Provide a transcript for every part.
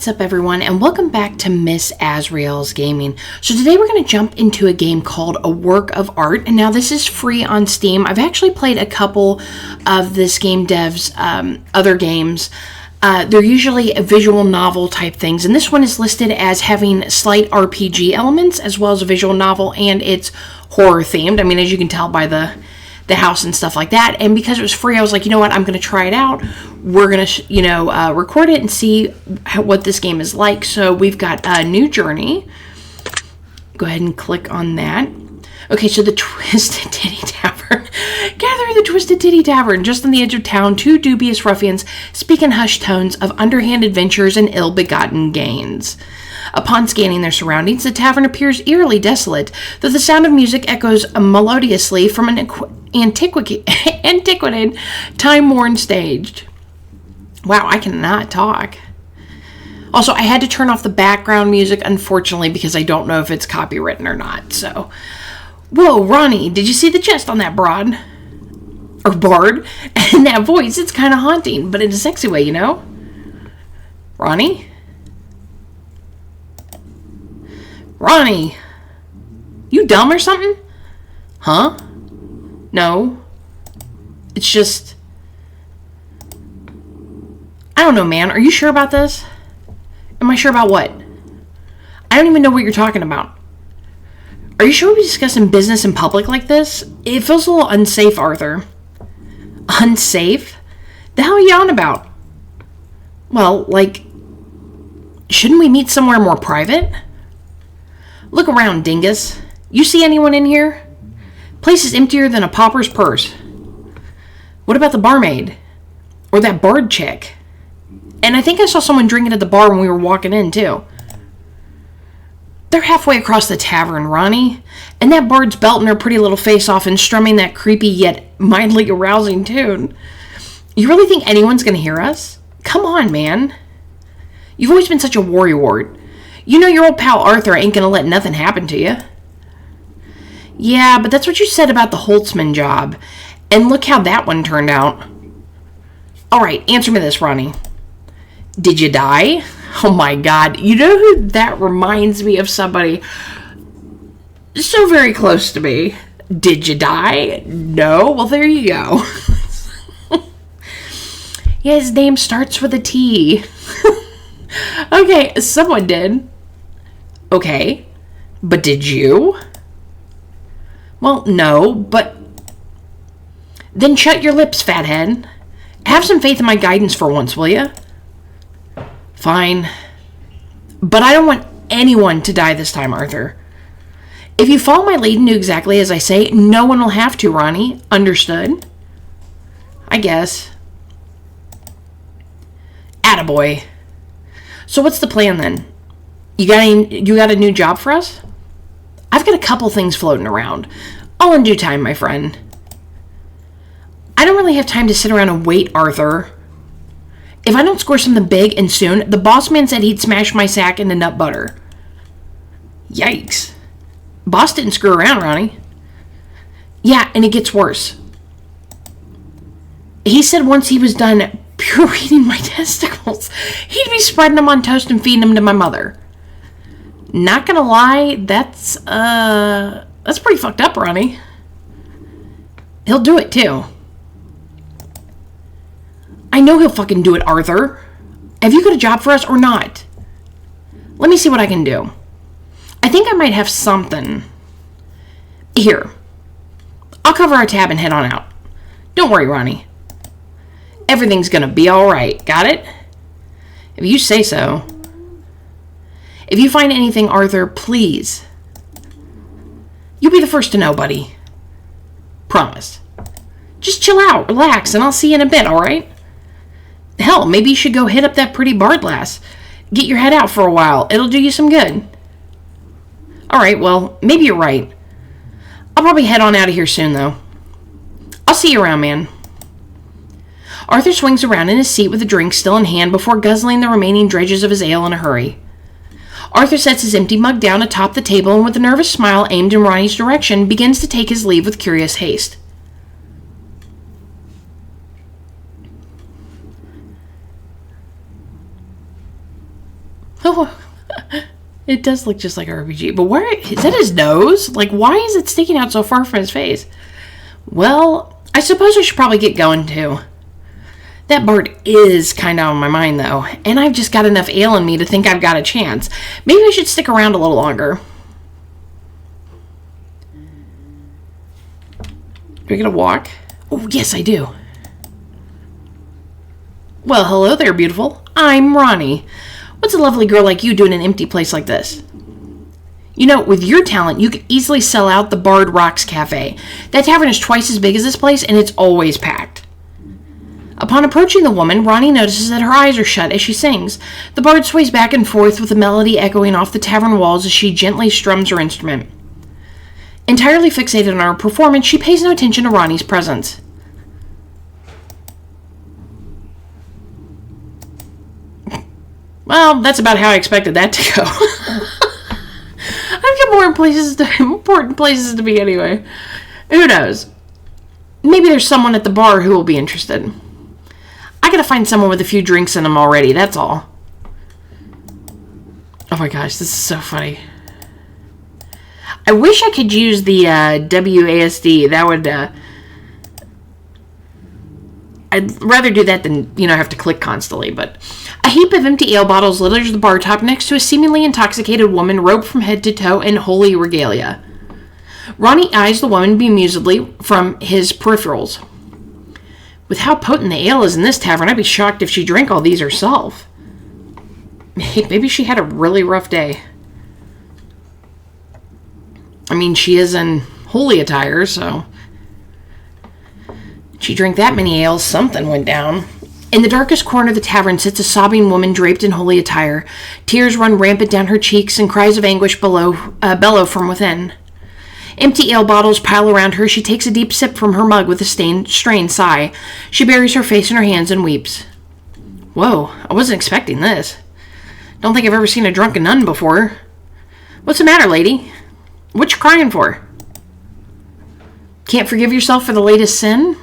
What's up, everyone, and welcome back to Miss Azrael's Gaming. So today we're going to jump into a game called A Work of Art, and now this is free on Steam. I've actually played a couple of this game dev's other games. They're usually a visual novel type things, and this one is listed as having slight RPG elements as well as a visual novel, and it's horror themed. I mean, as you can tell by the house and stuff like that. And because it was free, I was like, you know what, I'm going to try it out. We're going to, record it and see what this game is like. So we've got a new journey. Go ahead and click on that. Okay, so the Twisted Titty Tavern. Gather in the Twisted Titty Tavern, just on the edge of town. Two dubious ruffians speak in hushed tones of underhand adventures and ill-begotten gains. Upon scanning their surroundings, the tavern appears eerily desolate, though the sound of music echoes melodiously from an antiquated, time-worn stage. Wow, I cannot talk. Also, I had to turn off the background music, unfortunately, because I don't know if it's copywritten or not, so... Whoa, Ronnie, did you see the chest on that broad? Or bard? And that voice, it's kind of haunting, but in a sexy way, you know? Ronnie? Ronnie! You dumb or something? Huh? No. It's just... I don't know, man. Are you sure about this? Am I sure about what? I don't even know what you're talking about. Are you sure we'll be discussing business in public like this? It feels a little unsafe, Arthur. Unsafe? The hell are you on about? Well, like... Shouldn't we meet somewhere more private? Look around, dingus. You see anyone in here? Place is emptier than a pauper's purse. What about the barmaid? Or that bard chick? And I think I saw someone drinking at the bar when we were walking in, too. They're halfway across the tavern, Ronnie. And that bard's belting her pretty little face off and strumming that creepy yet mildly arousing tune. You really think anyone's gonna hear us? Come on, man. You've always been such a worrywart. You know your old pal Arthur ain't gonna let nothing happen to you. Yeah, but that's what you said about the Holtzman job. And look how that one turned out. Alright, answer me this, Ronnie. Did you die? Oh my god. You know who that reminds me of? Somebody so very close to me. Did you die? No? Well, there you go. Yeah, his name starts with a T. Okay, someone did. Okay, but did you? Well, no, but... Then shut your lips, fathead. Have some faith in my guidance for once, will you? Fine. But I don't want anyone to die this time, Arthur. If you follow my lead and do exactly as I say, no one will have to, Ronnie. Understood? I guess. Attaboy. So what's the plan then? You got a new job for us? I've got a couple things floating around. All in due time, my friend. I don't really have time to sit around and wait, Arthur. If I don't score something big and soon, the boss man said he'd smash my sack into nut butter. Yikes. Boss didn't screw around, Ronnie. Yeah, and it gets worse. He said once he was done pureeing my testicles, he'd be spreading them on toast and feeding them to my mother. Not gonna lie, that's pretty fucked up, Ronnie. He'll do it, too. I know he'll fucking do it, Arthur. Have you got a job for us or not? Let me see what I can do. I think I might have something. Here. I'll cover our tab and head on out. Don't worry, Ronnie. Everything's gonna be alright. Got it? If you say so. If you find anything, Arthur, please. You'll be the first to know, buddy. Promise. Just chill out, relax, and I'll see you in a bit, alright? Hell, maybe you should go hit up that pretty bard lass. Get your head out for a while. It'll do you some good. Alright, well, maybe you're right. I'll probably head on out of here soon, though. I'll see you around, man. Arthur swings around in his seat with a drink still in hand before guzzling the remaining dredges of his ale in a hurry. Arthur sets his empty mug down atop the table and with a nervous smile aimed in Ronnie's direction begins to take his leave with curious haste. Oh, it does look just like a RPG. But where is that his nose? Like, why is it sticking out so far from his face? Well, I suppose I should probably get going too. That bard is kind of on my mind though, and I've just got enough ale in me to think I've got a chance. Maybe I should stick around a little longer. Do I get a walk? Oh, yes, I do. Well, hello there, beautiful. I'm Ronnie. What's a lovely girl like you doing in an empty place like this? You know, with your talent, you could easily sell out the Bard Rocks Cafe. That tavern is twice as big as this place, and it's always packed. Upon approaching the woman, Ronnie notices that her eyes are shut as she sings. The bard sways back and forth with the melody echoing off the tavern walls as she gently strums her instrument. Entirely fixated on her performance, she pays no attention to Ronnie's presence. Well, that's about how I expected that to go. I've got more important places to be anyway. Who knows? Maybe there's someone at the bar who will be interested. I gotta find someone with a few drinks in them already, that's all. Oh my gosh, this is so funny. I wish I could use the WASD. That would... I'd rather do that than, have to click constantly, but... A heap of empty ale bottles litters the bar top next to a seemingly intoxicated woman robed from head to toe in holy regalia. Ronnie eyes the woman bemusedly from his peripherals. With how potent the ale is in this tavern, I'd be shocked if she drank all these herself. Maybe she had a really rough day. I mean, she is in holy attire, so... She drank that many ales, something went down. In the darkest corner of the tavern sits a sobbing woman draped in holy attire. Tears run rampant down her cheeks and cries of anguish bellow from within. Empty ale bottles pile around her. She takes a deep sip from her mug with a strained sigh. She buries her face in her hands and weeps. Whoa, I wasn't expecting this. Don't think I've ever seen a drunken nun before. What's the matter, lady? What you crying for? Can't forgive yourself for the latest sin?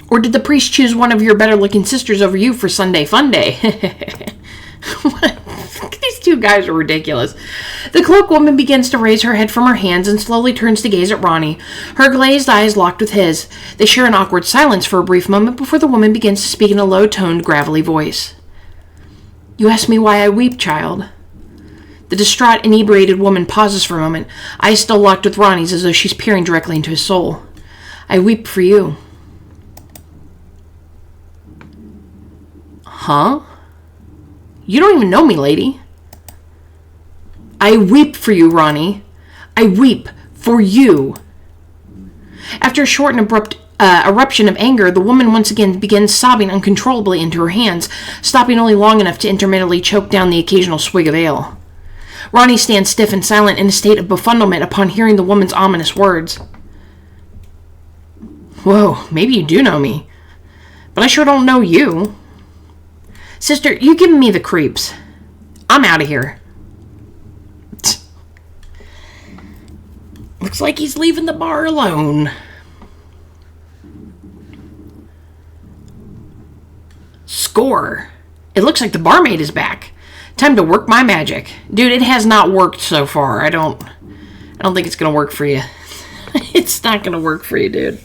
Or did the priest choose one of your better-looking sisters over you for Sunday fun day? These two guys are ridiculous. The cloaked woman begins to raise her head from her hands and slowly turns to gaze at Ronnie. Her glazed eyes locked with his. They share an awkward silence for a brief moment before the woman begins to speak in a low-toned, gravelly voice. You ask me why I weep, child. The distraught, inebriated woman pauses for a moment, eyes still locked with Ronnie's as though she's peering directly into his soul. I weep for you. Huh? You don't even know me, lady. I weep for you, Ronnie. I weep for you. After a short and abrupt eruption of anger, the woman once again begins sobbing uncontrollably into her hands, stopping only long enough to intermittently choke down the occasional swig of ale. Ronnie stands stiff and silent in a state of befuddlement upon hearing the woman's ominous words. Whoa, maybe you do know me. But I sure don't know you. Sister, you giving me the creeps. I'm out of here. Looks like he's leaving the bar alone. Score. It looks like the barmaid is back. Time to work my magic. Dude, it has not worked so far. I don't think it's gonna work for you. It's not gonna work for you, dude.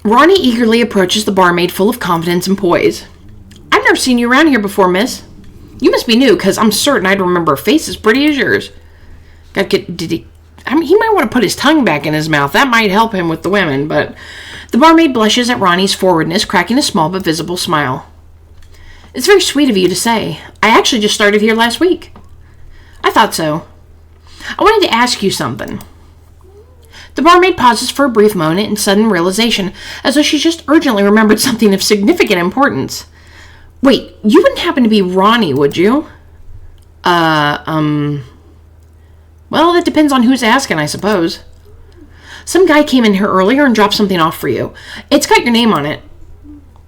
Ronnie eagerly approaches the barmaid full of confidence and poise. I've never seen you around here before, miss. You must be new, because I'm certain I'd remember a face as pretty as yours. He might want to put his tongue back in his mouth. That might help him with the women, but the barmaid blushes at Ronnie's forwardness, cracking a small but visible smile. It's very sweet of you to say. I actually just started here last week. I thought so. I wanted to ask you something. The barmaid pauses for a brief moment in sudden realization, as though she just urgently remembered something of significant importance. Wait, you wouldn't happen to be Ronnie, would you? Well, that depends on who's asking, I suppose. Some guy came in here earlier and dropped something off for you. It's got your name on it.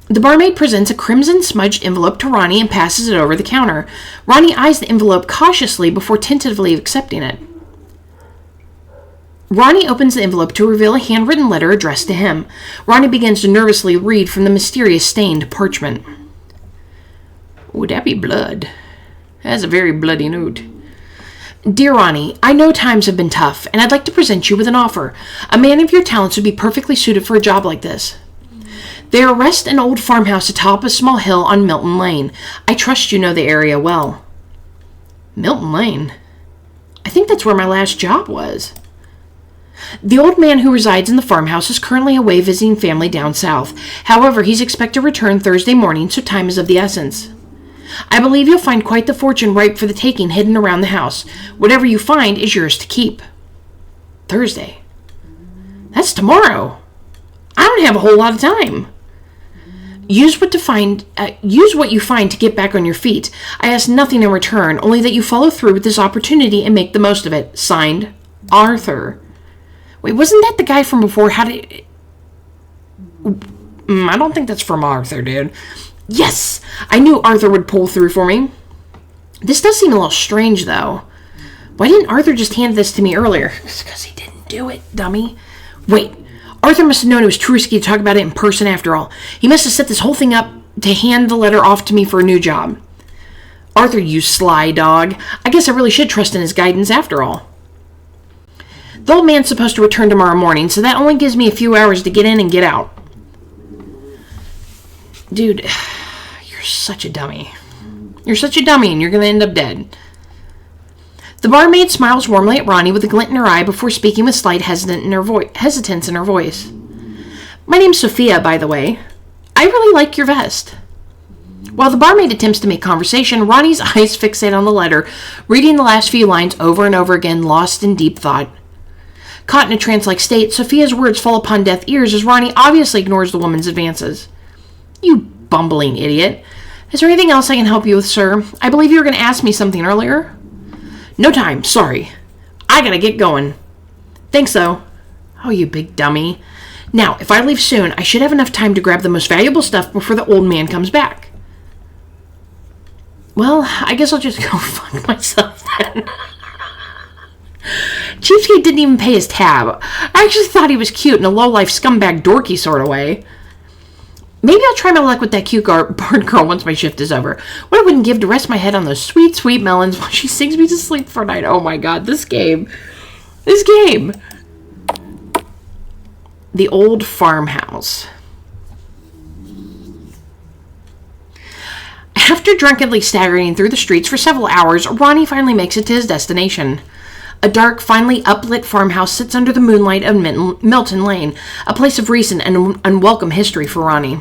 The barmaid presents a crimson-smudged envelope to Ronnie and passes it over the counter. Ronnie eyes the envelope cautiously before tentatively accepting it. Ronnie opens the envelope to reveal a handwritten letter addressed to him. Ronnie begins to nervously read from the mysterious stained parchment. Would that be blood? That's a very bloody note. Dear Ronnie, I know times have been tough, and I'd like to present you with an offer. A man of your talents would be perfectly suited for a job like this. They rest an old farmhouse atop a small hill on Milton Lane. I trust you know the area well. Milton Lane? I think that's where my last job was. The old man who resides in the farmhouse is currently away visiting family down south. However, he's expected to return Thursday morning, so time is of the essence. I believe you'll find quite the fortune ripe for the taking hidden around the house. Whatever you find is yours to keep. Thursday. That's tomorrow. I don't have a whole lot of time. Use what you find to get back on your feet. I ask nothing in return, only that you follow through with this opportunity and make the most of it. Signed, Arthur. Wait, wasn't that the guy from before? I don't think that's from Arthur, dude. Yes! I knew Arthur would pull through for me. This does seem a little strange, though. Why didn't Arthur just hand this to me earlier? It's because he didn't do it, dummy. Wait, Arthur must have known it was too risky to talk about it in person after all. He must have set this whole thing up to hand the letter off to me for a new job. Arthur, you sly dog. I guess I really should trust in his guidance after all. The old man's supposed to return tomorrow morning, so that only gives me a few hours to get in and get out. Dude, you're such a dummy. You're such a dummy, and you're going to end up dead. The barmaid smiles warmly at Ronnie with a glint in her eye before speaking with slight hesitance in her voice. My name's Sophia, by the way. I really like your vest. While the barmaid attempts to make conversation, Ronnie's eyes fixate on the letter, reading the last few lines over and over again, lost in deep thought. Caught in a trance-like state, Sophia's words fall upon deaf ears as Ronnie obviously ignores the woman's advances. You bumbling idiot. Is there anything else I can help you with, sir? I believe you were going to ask me something earlier. No time, sorry. I gotta get going. Thanks, though. Oh, you big dummy. Now, if I leave soon, I should have enough time to grab the most valuable stuff before the old man comes back. Well, I guess I'll just go fuck myself then. Cheapskate didn't even pay his tab. I actually thought he was cute in a low-life scumbag dorky sort of way. Maybe I'll try my luck with that cute barn girl once my shift is over. What I wouldn't give to rest my head on those sweet, sweet melons while she sings me to sleep for a night. Oh my god, this game. This game. The old farmhouse. After drunkenly staggering through the streets for several hours, Ronnie finally makes it to his destination. A dark, finely uplit farmhouse sits under the moonlight of Milton Lane, a place of recent and unwelcome history for Ronnie.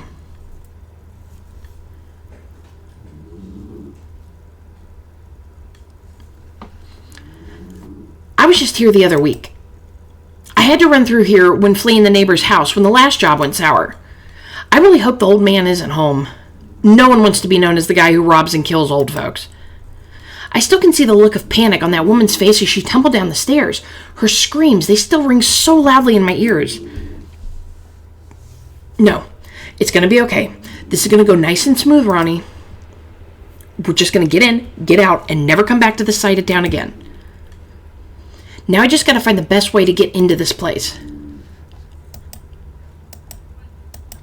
I was just here the other week. I had to run through here when fleeing the neighbor's house when the last job went sour. I really hope the old man isn't home. No one wants to be known as the guy who robs and kills old folks. I still can see the look of panic on that woman's face as she tumbled down the stairs. Her screams, they still ring so loudly in my ears. No, it's going to be okay. This is going to go nice and smooth, Ronnie. We're just going to get in, get out, and never come back to this site down again. Now I just got to find the best way to get into this place.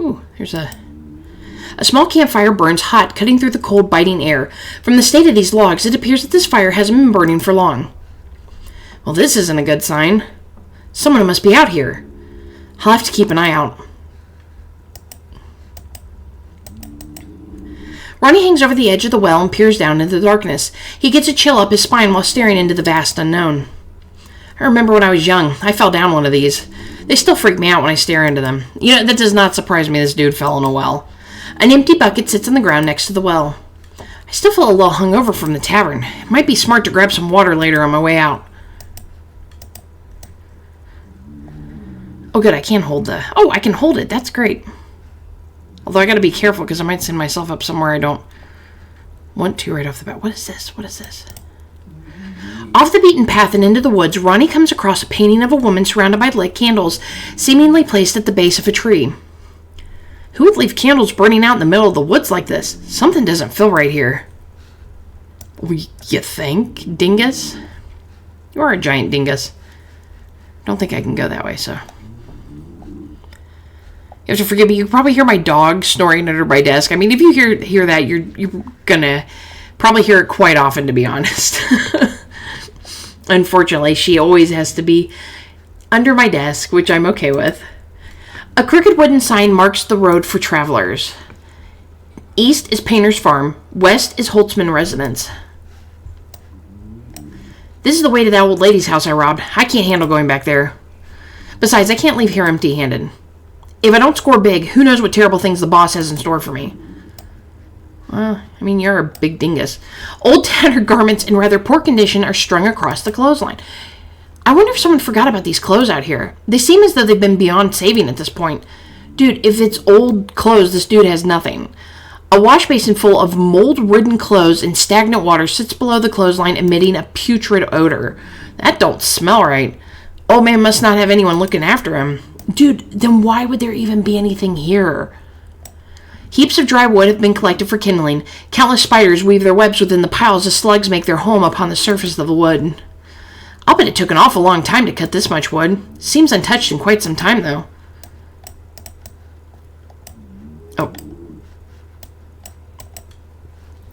Ooh, there's a small campfire burns hot, cutting through the cold, biting air. From the state of these logs, it appears that this fire hasn't been burning for long. Well, this isn't a good sign. Someone must be out here. I'll have to keep an eye out. Ronnie hangs over the edge of the well and peers down into the darkness. He gets a chill up his spine while staring into the vast unknown. I remember when I was young, I fell down one of these. They still freak me out when I stare into them. You know, that does not surprise me this dude fell in a well. An empty bucket sits on the ground next to the well. I still feel a little hungover from the tavern. It might be smart to grab some water later on my way out. Oh good, I can hold the... Oh, I can hold it. That's great. Although I gotta be careful because I might send myself up somewhere I don't want to right off the bat. What is this? What is this? Off the beaten path and into the woods, Ronnie comes across a painting of a woman surrounded by lit candles, seemingly placed at the base of a tree. Who would leave candles burning out in the middle of the woods like this? Something doesn't feel right here. You think, dingus? You are a giant dingus. don't think I can go that way, so. You have to forgive me. You can probably hear my dog snoring under my desk. I mean, if you hear that, you're gonna probably hear it quite often, to be honest. Unfortunately, she always has to be under my desk, which I'm okay with. A crooked wooden sign marks the road for travelers. East is Painter's Farm. West is Holtzman Residence. This is the way to that old lady's house I robbed. I can't handle going back there. Besides, I can't leave here empty-handed. If I don't score big, who knows what terrible things the boss has in store for me. Well, I mean, you're a big dingus. Old tattered garments in rather poor condition are strung across the clothesline. I wonder if someone forgot about these clothes out here. They seem as though they've been beyond saving at this point. Dude, if it's old clothes, this dude has nothing. A wash basin full of mold-ridden clothes and stagnant water sits below the clothesline, emitting a putrid odor. That don't smell right. Old man must not have anyone looking after him. Dude, then why would there even be anything here? Heaps of dry wood have been collected for kindling. Countless spiders weave their webs within the piles as slugs make their home upon the surface of the wood. I'll bet it took an awful long time to cut this much wood. Seems untouched in quite some time, though. Oh.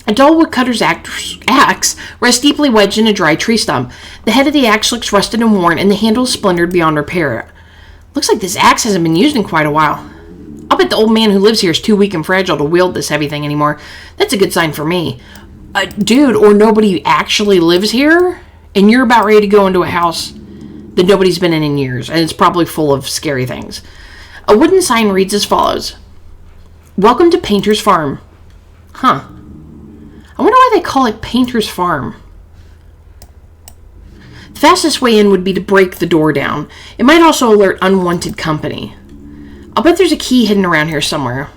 A dull woodcutter's axe rests deeply wedged in a dry tree stump. The head of the axe looks rusted and worn, and the handle is splintered beyond repair. Looks like this axe hasn't been used in quite a while. I'll bet the old man who lives here is too weak and fragile to wield this heavy thing anymore. That's a good sign for me. Dude, or nobody actually lives here, and you're about ready to go into a house that nobody's been in years, and it's probably full of scary things. A wooden sign reads as follows. Welcome to Painter's Farm. Huh. I wonder why they call it Painter's Farm. The fastest way in would be to break the door down. It might also alert unwanted company. I'll bet there's a key hidden around here somewhere.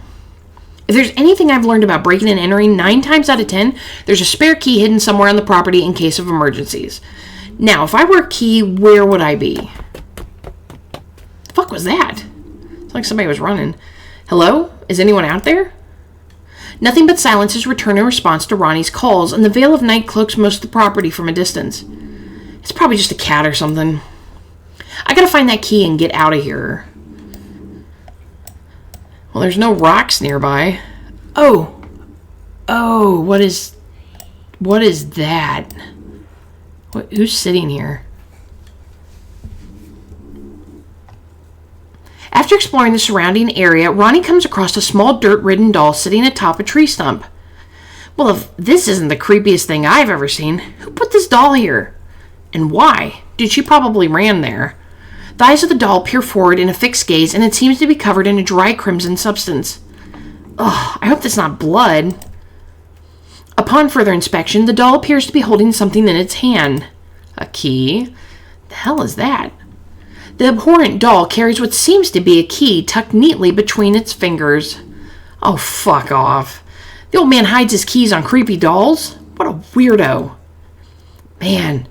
If there's anything I've learned about breaking and entering, 9 times out of 10, there's a spare key hidden somewhere on the property in case of emergencies. Now, if I were a key, where would I be? The fuck was that? It's like somebody was running. Hello? Is anyone out there? Nothing but silence is returned in response to Ronnie's calls, and the veil of night cloaks most of the property from a distance. It's probably just a cat or something. I gotta find that key and get out of here. Well, there's no rocks nearby. Oh, what is that? Who's sitting here? After exploring the surrounding area, Ronnie comes across a small dirt-ridden doll sitting atop a tree stump. Well, if this isn't the creepiest thing I've ever seen, who put this doll here? And why? Dude, she probably ran there. The eyes of the doll peer forward in a fixed gaze, and it seems to be covered in a dry crimson substance. Ugh, I hope that's not blood. Upon further inspection, the doll appears to be holding something in its hand. A key? The hell is that? The abhorrent doll carries what seems to be a key tucked neatly between its fingers. Oh, fuck off. The old man hides his keys on creepy dolls? What a weirdo. Man,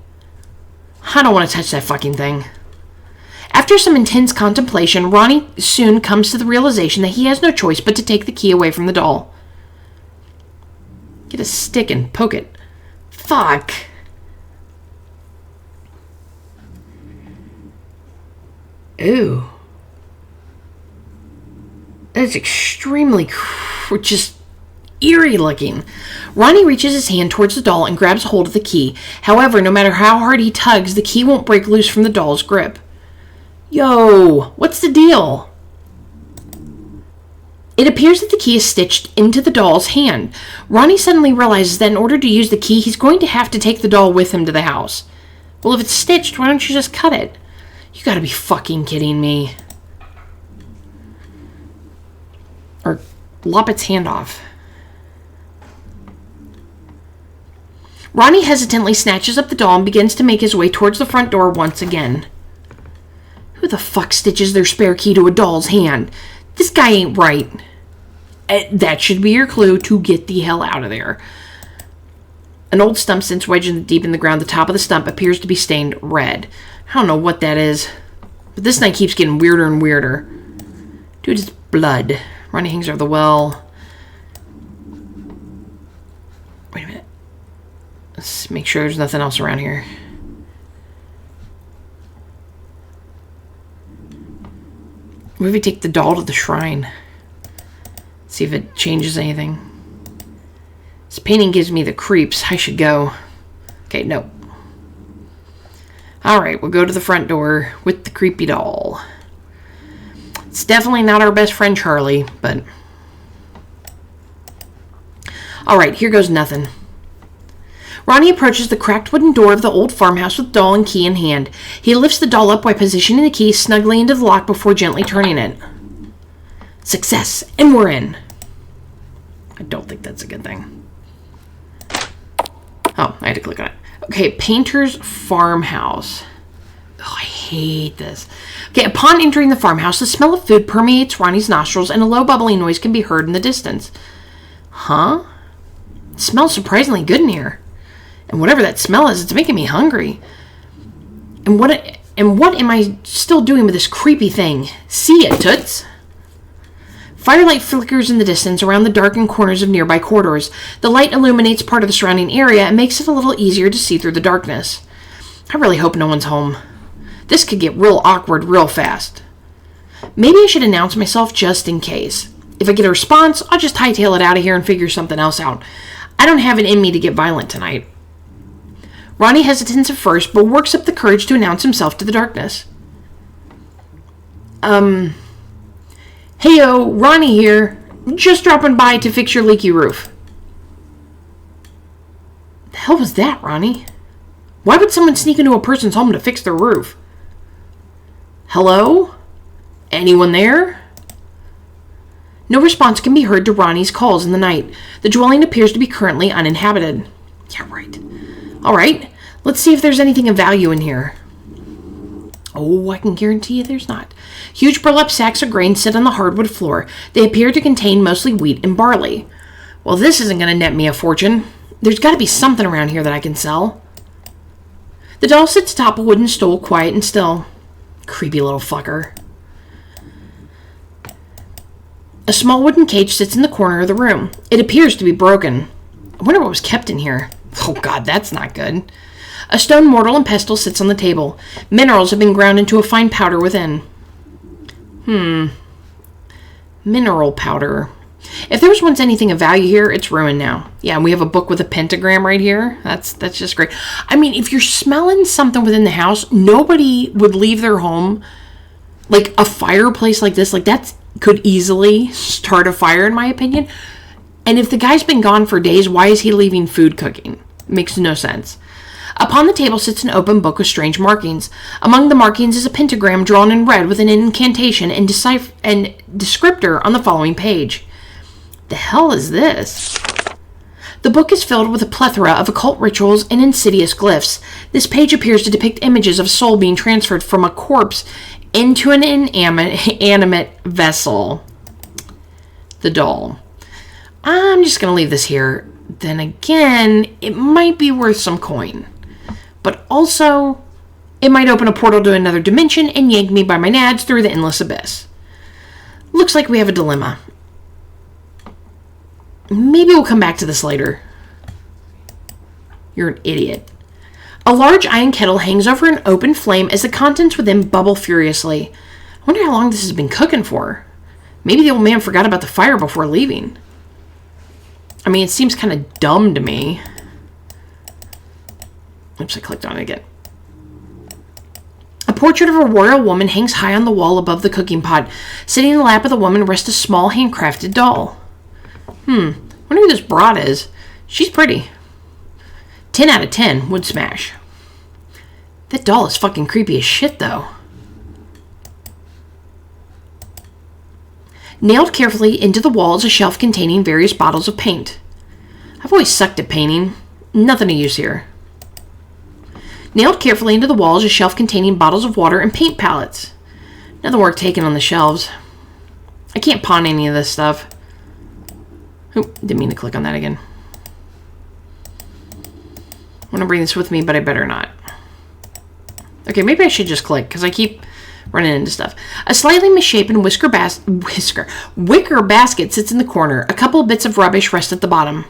I don't want to touch that fucking thing. After some intense contemplation, Ronnie soon comes to the realization that he has no choice but to take the key away from the doll. Get a stick and poke it. Fuck. Ooh. That's extremely just eerie looking. Ronnie reaches his hand towards the doll and grabs hold of the key. However, no matter how hard he tugs, the key won't break loose from the doll's grip. Yo, what's the deal? It appears that the key is stitched into the doll's hand. Ronnie suddenly realizes that in order to use the key, he's going to have to take the doll with him to the house. Well, if it's stitched, why don't you just cut it? You gotta be fucking kidding me. Or lop its hand off. Ronnie hesitantly snatches up the doll and begins to make his way towards the front door once again. Who the fuck stitches their spare key to a doll's hand? This guy ain't right. That should be your clue to get the hell out of there. An old stump since wedged deep in the ground. The top of the stump appears to be stained red. I don't know what that is, but this night keeps getting weirder and weirder. Dude, it's blood. Ronnie hangs over the well. Wait a minute. Let's make sure there's nothing else around here. Maybe take the doll to the shrine. See if it changes anything. This painting gives me the creeps. I should go. Okay, no. Alright, we'll go to the front door with the creepy doll. It's definitely not our best friend Charlie, but... Alright, here goes nothing. Ronnie approaches the cracked wooden door of the old farmhouse with doll and key in hand. He lifts the doll up by positioning the key snugly into the lock before gently turning it. Success, and we're in. I don't think that's a good thing. Oh, I had to click on it. Okay, Painter's Farmhouse. Oh, I hate this. Okay, upon entering the farmhouse, the smell of food permeates Ronnie's nostrils and a low bubbling noise can be heard in the distance. Huh? It smells surprisingly good in here. And whatever that smell is, it's making me hungry. And what am I still doing with this creepy thing? See it, toots? Firelight flickers in the distance around the darkened corners of nearby corridors. The light illuminates part of the surrounding area and makes it a little easier to see through the darkness. I really hope no one's home. This could get real awkward real fast. Maybe I should announce myself just in case. If I get a response, I'll just hightail it out of here and figure something else out. I don't have it in me to get violent tonight. Ronnie hesitates at first, but works up the courage to announce himself to the darkness. Heyo, Ronnie here. Just dropping by to fix your leaky roof. The hell was that, Ronnie? Why would someone sneak into a person's home to fix their roof? Hello? Anyone there? No response can be heard to Ronnie's calls in the night. The dwelling appears to be currently uninhabited. Yeah, right. Alright, let's see if there's anything of value in here. Oh, I can guarantee you there's not. Huge burlap sacks of grain sit on the hardwood floor. They appear to contain mostly wheat and barley. Well, this isn't going to net me a fortune. There's got to be something around here that I can sell. The doll sits atop a wooden stool, quiet and still. Creepy little fucker. A small wooden cage sits in the corner of the room. It appears to be broken. I wonder what was kept in here. Oh god, that's not good. A stone mortar and pestle sits on the table. Minerals have been ground into a fine powder within. Mineral powder. If there was once anything of value here, it's ruined now. Yeah, and we have a book with a pentagram right here. That's just great. I mean, if you're smelling something within the house, nobody would leave their home. Like, a fireplace like this, like, that could easily start a fire, in my opinion. And if the guy's been gone for days, why is he leaving food cooking? Makes no sense. Upon the table sits an open book with strange markings. Among the markings is a pentagram drawn in red with an incantation and descriptor on the following page. The hell is this? The book is filled with a plethora of occult rituals and insidious glyphs. This page appears to depict images of a soul being transferred from a corpse into an inanimate vessel. The doll. I'm just going to leave this here. Then again, it might be worth some coin. But also, it might open a portal to another dimension and yank me by my nads through the endless abyss. Looks like we have a dilemma. Maybe we'll come back to this later. You're an idiot. A large iron kettle hangs over an open flame as the contents within bubble furiously. I wonder how long this has been cooking for. Maybe the old man forgot about the fire before leaving. I mean, it seems kind of dumb to me. Oops, I clicked on it again. A portrait of a royal woman hangs high on the wall above the cooking pot. Sitting in the lap of the woman rests a small handcrafted doll. Wonder who this broad is. She's pretty. 10 out of 10 would smash. That doll is fucking creepy as shit, though. Nailed carefully into the wall is a shelf containing various bottles of paint. I've always sucked at painting. Nothing to use here. Nailed carefully into the wall is a shelf containing bottles of water and paint palettes. Nothing worth taking on the shelves. I can't pawn any of this stuff. Oop, didn't mean to click on that again. I want to bring this with me, but I better not. Okay, maybe I should just click, because I keep running into stuff. A slightly misshapen wicker basket sits in the corner. A couple of bits of rubbish rest at the bottom.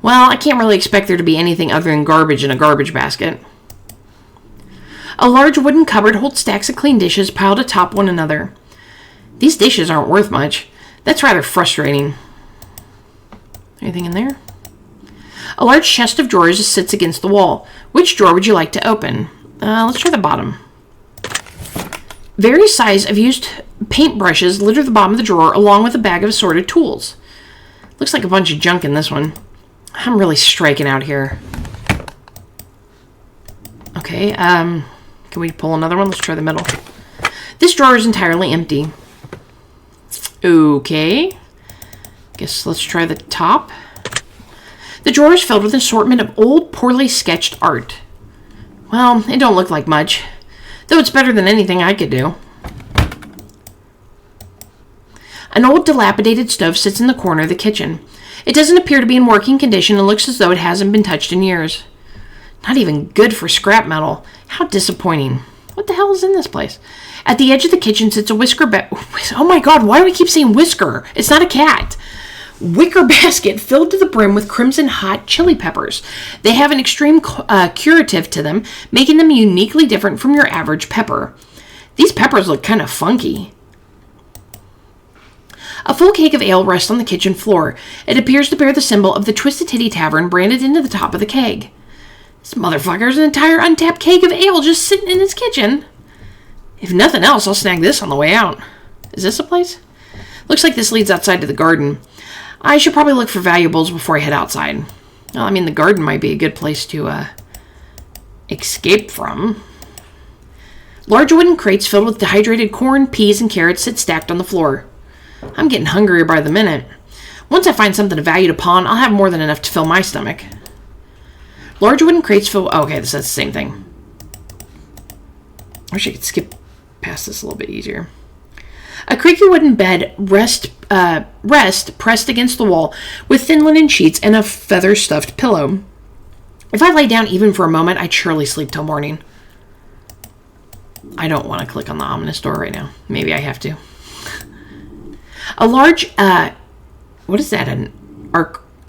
Well, I can't really expect there to be anything other than garbage in a garbage basket. A large wooden cupboard holds stacks of clean dishes piled atop one another. These dishes aren't worth much. That's rather frustrating. Anything in there? A large chest of drawers sits against the wall. Which drawer would you like to open? Let's try the bottom. Various sizes of used paintbrushes litter the bottom of the drawer along with a bag of assorted tools. Looks like a bunch of junk in this one. I'm really striking out here. Okay, can we pull another one? Let's try the middle. This drawer is entirely empty. Okay. Guess let's try the top. The drawer is filled with an assortment of old, poorly sketched art. Well, it don't look like much, though it's better than anything I could do. An old, dilapidated stove sits in the corner of the kitchen. It doesn't appear to be in working condition and looks as though it hasn't been touched in years. Not even good for scrap metal. How disappointing. What the hell is in this place? At the edge of the kitchen sits a oh my god, why do we keep saying whisker? It's not a cat. Wicker basket filled to the brim with crimson hot chili peppers. They have an extreme curative to them, making them uniquely different from your average pepper. These peppers look kind of funky. A full keg of ale rests on the kitchen floor. It appears to bear the symbol of the Twisted Titty Tavern branded into the top of the keg. This motherfucker has an entire untapped keg of ale just sitting in his kitchen. If nothing else, I'll snag this on the way out. Is this a place? Looks like this leads outside to the garden. I should probably look for valuables before I head outside. Well, I mean, the garden might be a good place to escape from. Large wooden crates filled with dehydrated corn, peas, and carrots sit stacked on the floor. I'm getting hungrier by the minute. Once I find something of value to pawn, I'll have more than enough to fill my stomach. Large wooden crates fill... Oh, okay, that's the same thing. I wish I could skip past this a little bit easier. A creaky wooden bed rest pressed against the wall with thin linen sheets and a feather-stuffed pillow. If I lay down even for a moment, I'd surely sleep till morning. I don't want to click on the ominous door right now. Maybe I have to. A large, what is that? An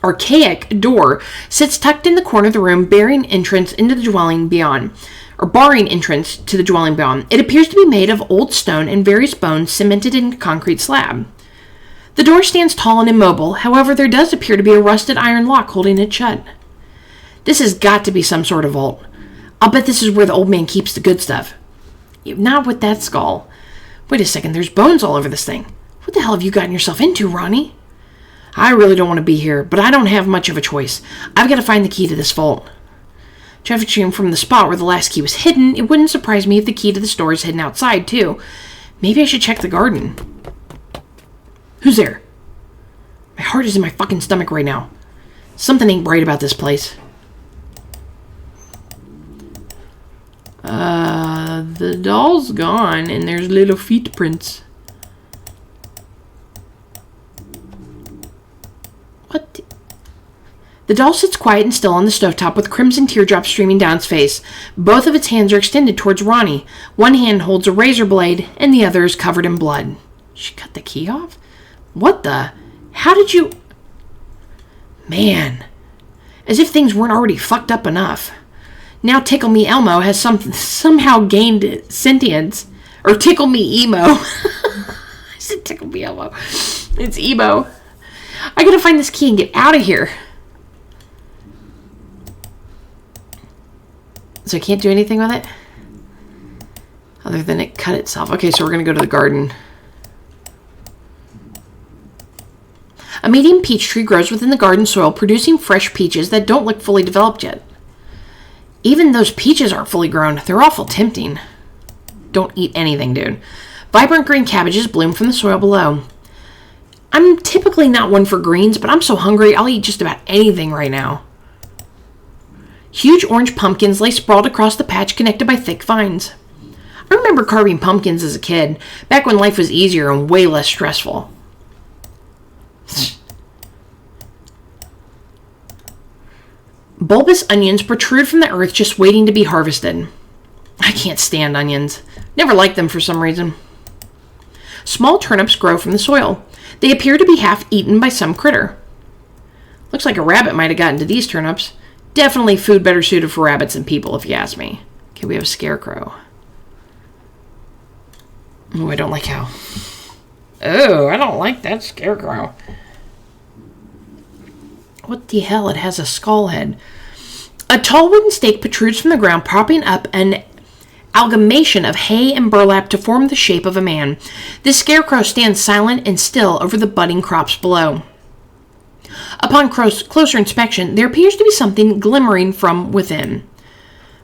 archaic door sits tucked in the corner of the room, barring entrance into the dwelling beyond. Barring entrance to the dwelling beyond. It appears to be made of old stone and various bones cemented in a concrete slab. The door stands tall and immobile, however, there does appear to be a rusted iron lock holding it shut. This has got to be some sort of vault. I'll bet this is where the old man keeps the good stuff. Not with that skull. Wait a second, there's bones all over this thing. What the hell have you gotten yourself into, Ronnie? I really don't want to be here, but I don't have much of a choice. I've got to find the key to this vault. Judging from the spot where the last key was hidden, it wouldn't surprise me if the key to the store is hidden outside, too. Maybe I should check the garden. Who's there? My heart is in my fucking stomach right now. Something ain't right about this place. The doll's gone, and there's little feet prints. What? The doll sits quiet and still on the stovetop with crimson teardrops streaming down its face. Both of its hands are extended towards Ronnie. One hand holds a razor blade, and the other is covered in blood. She cut the key off? What the? How did you... Man. As if things weren't already fucked up enough. Now Tickle Me Elmo has somehow gained sentience. Or Tickle Me Emo. I said Tickle Me Elmo. It's Emo. I gotta find this key and get out of here. So I can't do anything with it? Other than it cut itself. Okay, so we're going to go to the garden. A medium peach tree grows within the garden soil, producing fresh peaches that don't look fully developed yet. Even those peaches aren't fully grown. They're awful tempting. Don't eat anything, dude. Vibrant green cabbages bloom from the soil below. I'm typically not one for greens, but I'm so hungry I'll eat just about anything right now. Huge orange pumpkins lay sprawled across the patch connected by thick vines. I remember carving pumpkins as a kid, back when life was easier and way less stressful. Bulbous onions protrude from the earth just waiting to be harvested. I can't stand onions. Never liked them for some reason. Small turnips grow from the soil. They appear to be half eaten by some critter. Looks like a rabbit might have gotten to these turnips. Definitely food better suited for rabbits than people, if you ask me. Okay, we have a scarecrow. Oh, I don't like how Oh, I don't like that scarecrow. What the hell? It has a skull head. A tall wooden stake protrudes from the ground, propping up an amalgamation of hay and burlap to form the shape of a man. This scarecrow stands silent and still over the budding crops below. Upon closer inspection, there appears to be something glimmering from within.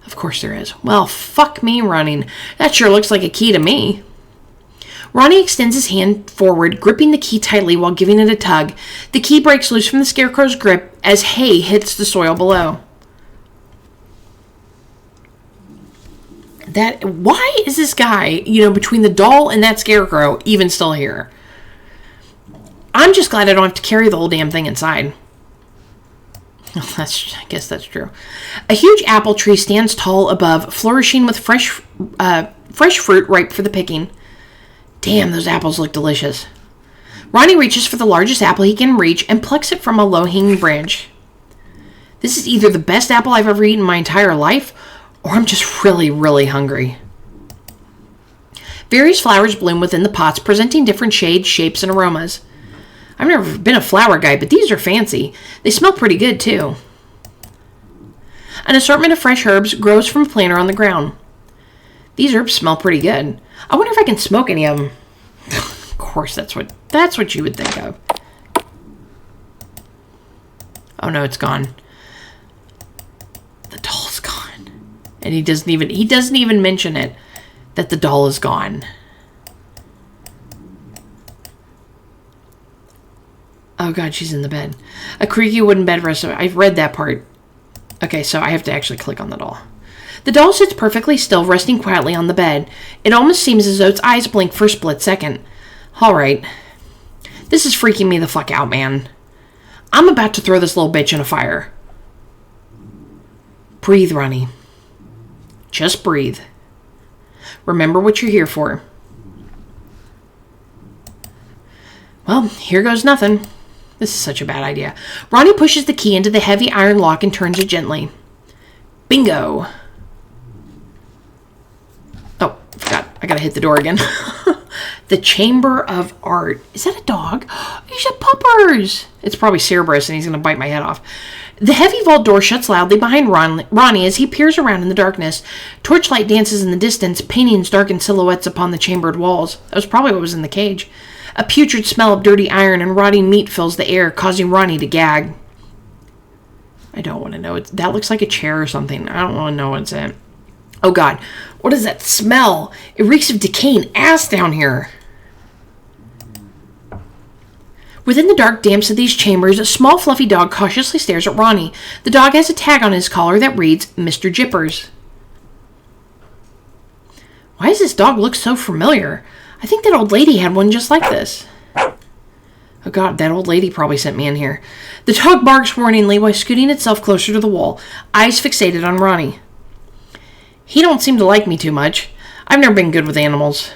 Of course there is. Well, fuck me running. That sure looks like a key to me. Ronnie extends his hand forward, gripping the key tightly while giving it a tug. The key breaks loose from the scarecrow's grip as hay hits the soil below. Why is this guy, between the doll and that scarecrow, even still here? I'm just glad I don't have to carry the whole damn thing inside. I guess that's true. A huge apple tree stands tall above, flourishing with fresh fruit ripe for the picking. Damn, those apples look delicious. Ronnie reaches for the largest apple he can reach and plucks it from a low-hanging branch. This is either the best apple I've ever eaten in my entire life, or I'm just really, really hungry. Various flowers bloom within the pots, presenting different shades, shapes, and aromas. I've never been a flower guy, but these are fancy. They smell pretty good, too. An assortment of fresh herbs grows from a planter on the ground. These herbs smell pretty good. I wonder if I can smoke any of them. Of course, that's what you would think of. Oh no, it's gone. The doll's gone. And he doesn't even mention it, that the doll is gone. Oh god, she's in the bed. A creaky wooden bed rest. I've read that part. Okay, so I have to actually click on the doll. The doll sits perfectly still, resting quietly on the bed. It almost seems as though its eyes blink for a split second. Alright. This is freaking me the fuck out, man. I'm about to throw this little bitch in a fire. Breathe, Ronnie. Just breathe. Remember what you're here for. Well, here goes nothing. This is such a bad idea. Ronnie pushes the key into the heavy iron lock and turns it gently. Bingo. Oh, forgot. I gotta hit the door again. The Chamber of Art. Is that a dog? He's a puppers. It's probably Cerberus and he's gonna bite my head off. The heavy vault door shuts loudly behind Ronnie as he peers around in the darkness. Torchlight dances in the distance, paintings darken silhouettes upon the chambered walls. That was probably what was in the cage. A putrid smell of dirty iron and rotting meat fills the air, causing Ronnie to gag. I don't want to know. That looks like a chair or something. I don't want to know what's in it. Oh god, what is that smell? It reeks of decaying ass down here. Within the dark damps of these chambers, a small fluffy dog cautiously stares at Ronnie. The dog has a tag on his collar that reads, Mr. Jippers. Why does this dog look so familiar? I think that old lady had one just like this. Oh god, that old lady probably sent me in here. The dog barks warningly while scooting itself closer to the wall, eyes fixated on Ronnie. He don't seem to like me too much. I've never been good with animals.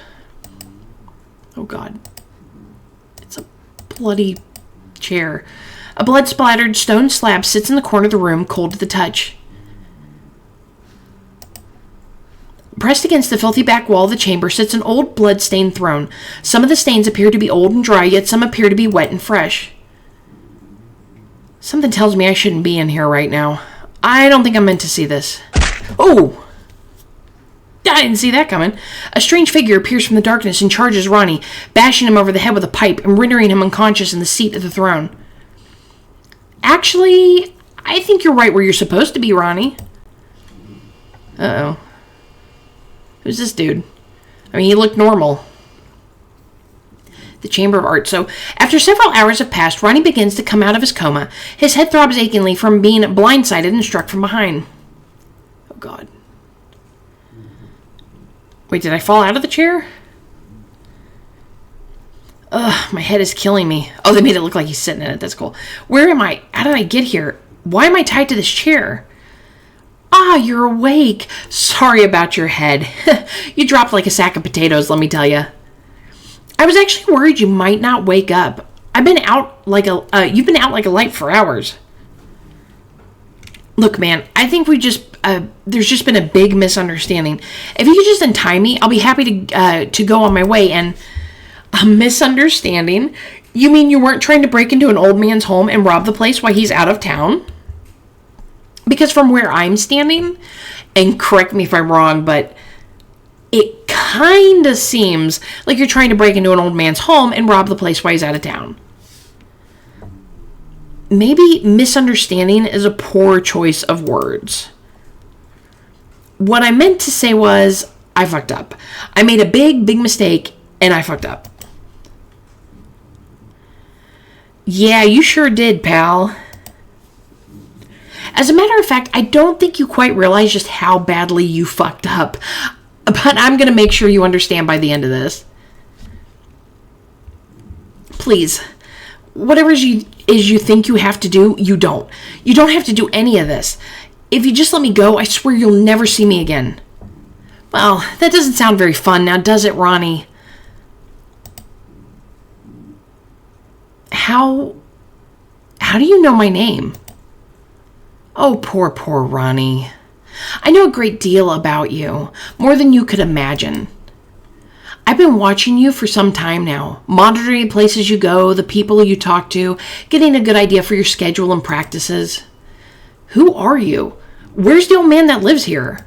Oh god. It's a bloody chair. A blood-splattered stone slab sits in the corner of the room, cold to the touch. Pressed against the filthy back wall of the chamber sits an old blood-stained throne. Some of the stains appear to be old and dry, yet some appear to be wet and fresh. Something tells me I shouldn't be in here right now. I don't think I'm meant to see this. Oh! I didn't see that coming. A strange figure appears from the darkness and charges Ronnie, bashing him over the head with a pipe and rendering him unconscious in the seat of the throne. Actually, I think you're right where you're supposed to be, Ronnie. Uh-oh. Who's this dude? I mean, he looked normal. The Chamber of Art. So, after several hours have passed, Ronnie begins to come out of his coma. His head throbs achingly from being blindsided and struck from behind. Oh, God. Wait, did I fall out of the chair? Ugh, my head is killing me. Oh, they made it look like he's sitting in it. That's cool. Where am I? How did I get here? Why am I tied to this chair? Ah, you're awake. Sorry about your head. You dropped like a sack of potatoes, let me tell you. I was actually worried you might not wake up. You've been out like a light for hours. Look, man, I think there's just been a big misunderstanding. If you could just untie me, I'll be happy to go on my way. And A misunderstanding? You mean you weren't trying to break into an old man's home and rob the place while he's out of town? Because from where I'm standing, and correct me if I'm wrong, but it kind of seems like you're trying to break into an old man's home and rob the place while he's out of town. Maybe misunderstanding is a poor choice of words. What I meant to say was, I fucked up. I made a big mistake, and I fucked up. Yeah, you sure did, pal. As a matter of fact, I don't think you quite realize just how badly you fucked up. But I'm going to make sure you understand by the end of this. Please, whatever you think you have to do, you don't. You don't have to do any of this. If you just let me go, I swear you'll never see me again. Well, that doesn't sound very fun now, does it, Ronnie? How do you know my name? Oh, poor Ronnie. I know a great deal about you, more than you could imagine. I've been watching you for some time now, monitoring the places you go, the people you talk to, getting a good idea for your schedule and practices. Who are you? Where's the old man that lives here?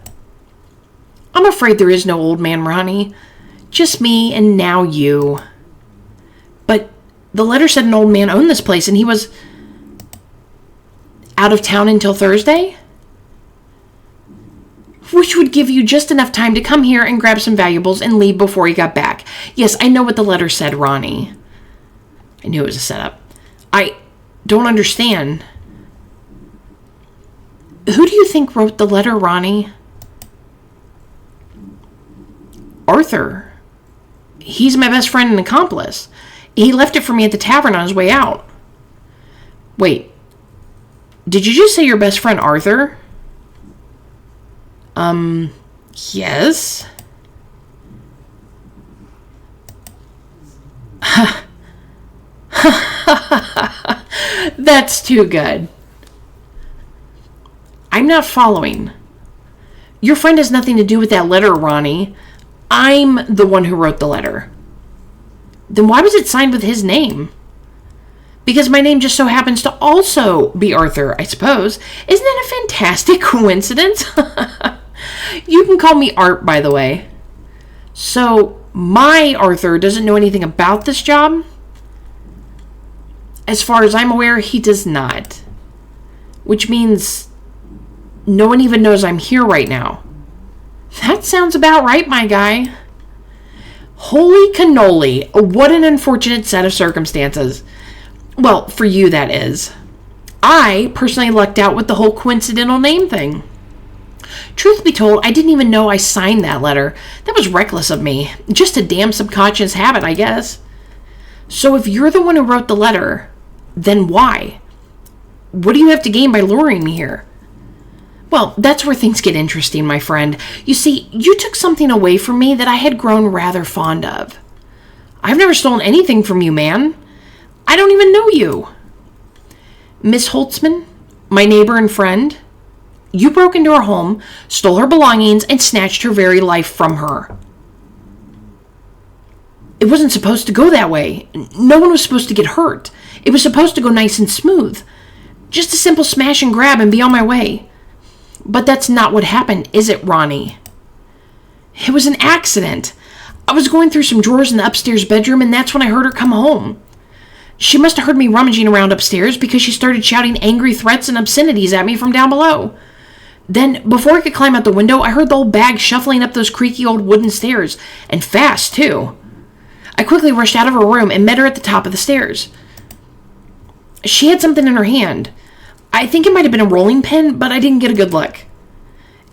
I'm afraid there is no old man, Ronnie. Just me and now you. But the letter said an old man owned this place and he was out of town until Thursday? Which would give you just enough time to come here and grab some valuables and leave before he got back. Yes, I know what the letter said, Ronnie. I knew it was a setup. I don't understand. Who do you think wrote the letter, Ronnie? Arthur. He's my best friend and accomplice. He left it for me at the tavern on his way out. Wait. Did you just say your best friend Arthur? Yes. That's too good. I'm not following. Your friend has nothing to do with that letter, Ronnie. I'm the one who wrote the letter. Then why was it signed with his name? Because my name just so happens to also be Arthur, I suppose. Isn't that a fantastic coincidence? You can call me Art, by the way. So, my Arthur doesn't know anything about this job? As far as I'm aware, he does not. Which means no one even knows I'm here right now. That sounds about right, my guy. Holy cannoli, what an unfortunate set of circumstances. Well, for you, that is. I personally lucked out with the whole coincidental name thing. Truth be told, I didn't even know I signed that letter. That was reckless of me. Just a damn subconscious habit, I guess. So if you're the one who wrote the letter, then why? What do you have to gain by luring me here? Well, that's where things get interesting, my friend. You see, you took something away from me that I had grown rather fond of. I've never stolen anything from you, man. I don't even know you. Miss Holtzman, my neighbor and friend, you broke into her home, stole her belongings, and snatched her very life from her. It wasn't supposed to go that way. No one was supposed to get hurt. It was supposed to go nice and smooth. Just a simple smash and grab and be on my way. But that's not what happened, is it, Ronnie? It was an accident. I was going through some drawers in the upstairs bedroom, and that's when I heard her come home. She must have heard me rummaging around upstairs because she started shouting angry threats and obscenities at me from down below. Then, before I could climb out the window, I heard the old bag shuffling up those creaky old wooden stairs, and fast, too. I quickly rushed out of her room and met her at the top of the stairs. She had something in her hand. I think it might have been a rolling pin, but I didn't get a good look.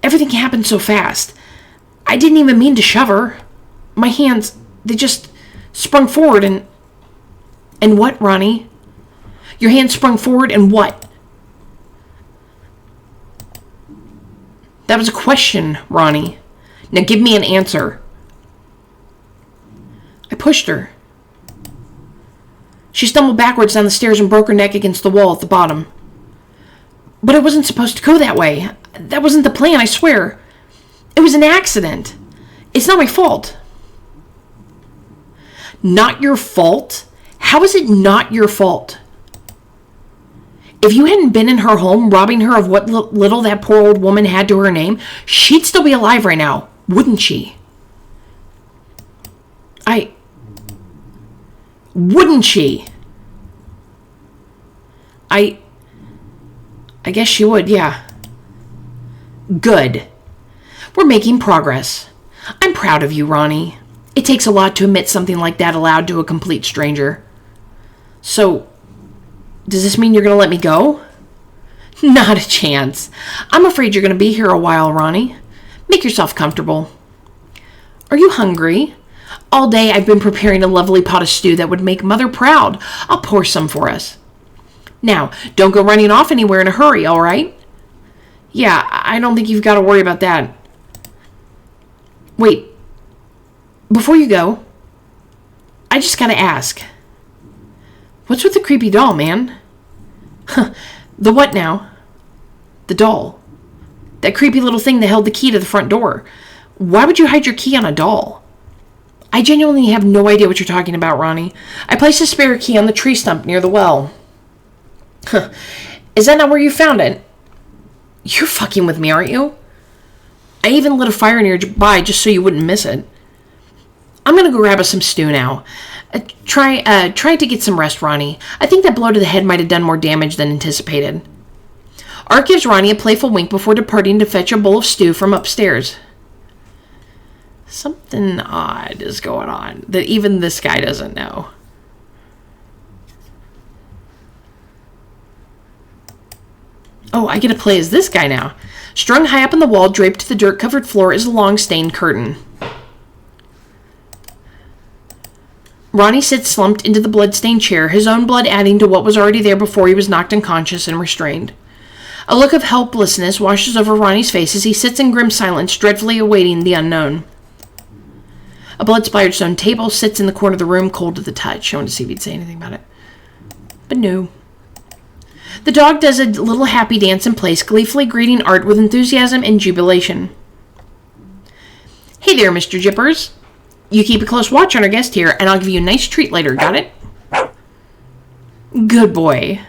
Everything happened so fast. I didn't even mean to shove her. My hands, they just sprung forward and... And what, Ronnie? Your hand sprung forward and what? That was a question, Ronnie. Now give me an answer. I pushed her. She stumbled backwards down the stairs and broke her neck against the wall at the bottom. But it wasn't supposed to go that way. That wasn't the plan, I swear. It was an accident. It's not my fault. Not your fault? How is it not your fault? If you hadn't been in her home, robbing her of what little that poor old woman had to her name, she'd still be alive right now, wouldn't she? Wouldn't she? I guess she would, yeah. Good. We're making progress. I'm proud of you, Ronnie. It takes a lot to admit something like that aloud to a complete stranger. So, does this mean you're going to let me go? Not a chance. I'm afraid you're going to be here a while, Ronnie. Make yourself comfortable. Are you hungry? All day I've been preparing a lovely pot of stew that would make Mother proud. I'll pour some for us. Now, don't go running off anywhere in a hurry, all right? Yeah, I don't think you've got to worry about that. Wait, before you go, I just got to ask. What's with the creepy doll, man? The what now? The doll. That creepy little thing that held the key to the front door. Why would you hide your key on a doll? I genuinely have no idea what you're talking about, Ronnie. I placed a spare key on the tree stump near the well. Is that not where you found it? You're fucking with me, aren't you? I even lit a fire nearby just so you wouldn't miss it. I'm gonna go grab us some stew now. Try to get some rest, Ronnie. I think that blow to the head might have done more damage than anticipated. Art gives Ronnie a playful wink before departing to fetch a bowl of stew from upstairs. Something odd is going on that even this guy doesn't know. Oh, I get to play as this guy now. Strung high up on the wall, draped to the dirt-covered floor, is a long stained curtain. Ronnie sits slumped into the blood-stained chair, his own blood adding to what was already there before he was knocked unconscious and restrained. A look of helplessness washes over Ronnie's face as he sits in grim silence, dreadfully awaiting the unknown. A blood-splattered stone table sits in the corner of the room, cold to the touch. I wanted to see if he'd say anything about it. But no. The dog does a little happy dance in place, gleefully greeting Art with enthusiasm and jubilation. Hey there, Mr. Jippers. You keep a close watch on our guest here, and I'll give you a nice treat later, got it? Good boy.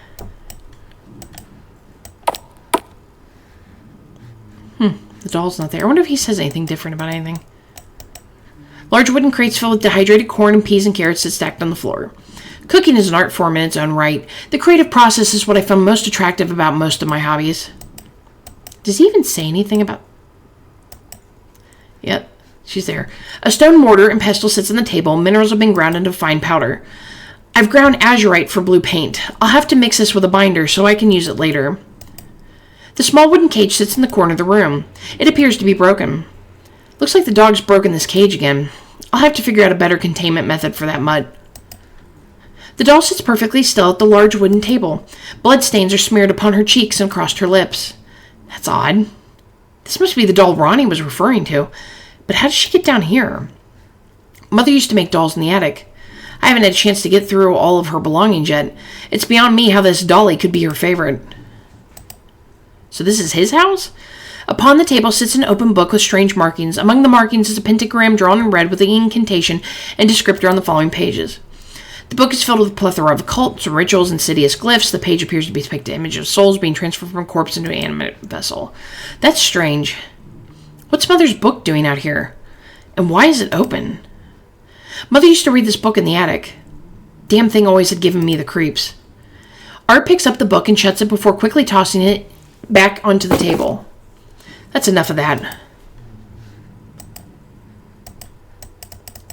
The doll's not there. I wonder if he says anything different about anything. Large wooden crates filled with dehydrated corn and peas and carrots sit stacked on the floor. Cooking is an art form in its own right. The creative process is what I found most attractive about most of my hobbies. Does he even say anything about... Yep, she's there. A stone mortar and pestle sits on the table. Minerals have been ground into fine powder. I've ground azurite for blue paint. I'll have to mix this with a binder so I can use it later. The small wooden cage sits in the corner of the room. It appears to be broken. Looks like the dog's broken this cage again. I'll have to figure out a better containment method for that mutt. The doll sits perfectly still at the large wooden table. Bloodstains are smeared upon her cheeks and across her lips. That's odd. This must be the doll Ronnie was referring to. But how did she get down here? Mother used to make dolls in the attic. I haven't had a chance to get through all of her belongings yet. It's beyond me how this dolly could be her favorite. So this is his house? Upon the table sits an open book with strange markings. Among the markings is a pentagram drawn in red with the incantation and descriptor on the following pages. The book is filled with a plethora of occults, rituals, and insidious glyphs. The page appears to be depicting an image of souls being transferred from a corpse into an animate vessel. That's strange. What's Mother's book doing out here? And why is it open? Mother used to read this book in the attic. Damn thing always had given me the creeps. Art picks up the book and shuts it before quickly tossing it back onto the table. That's enough of that.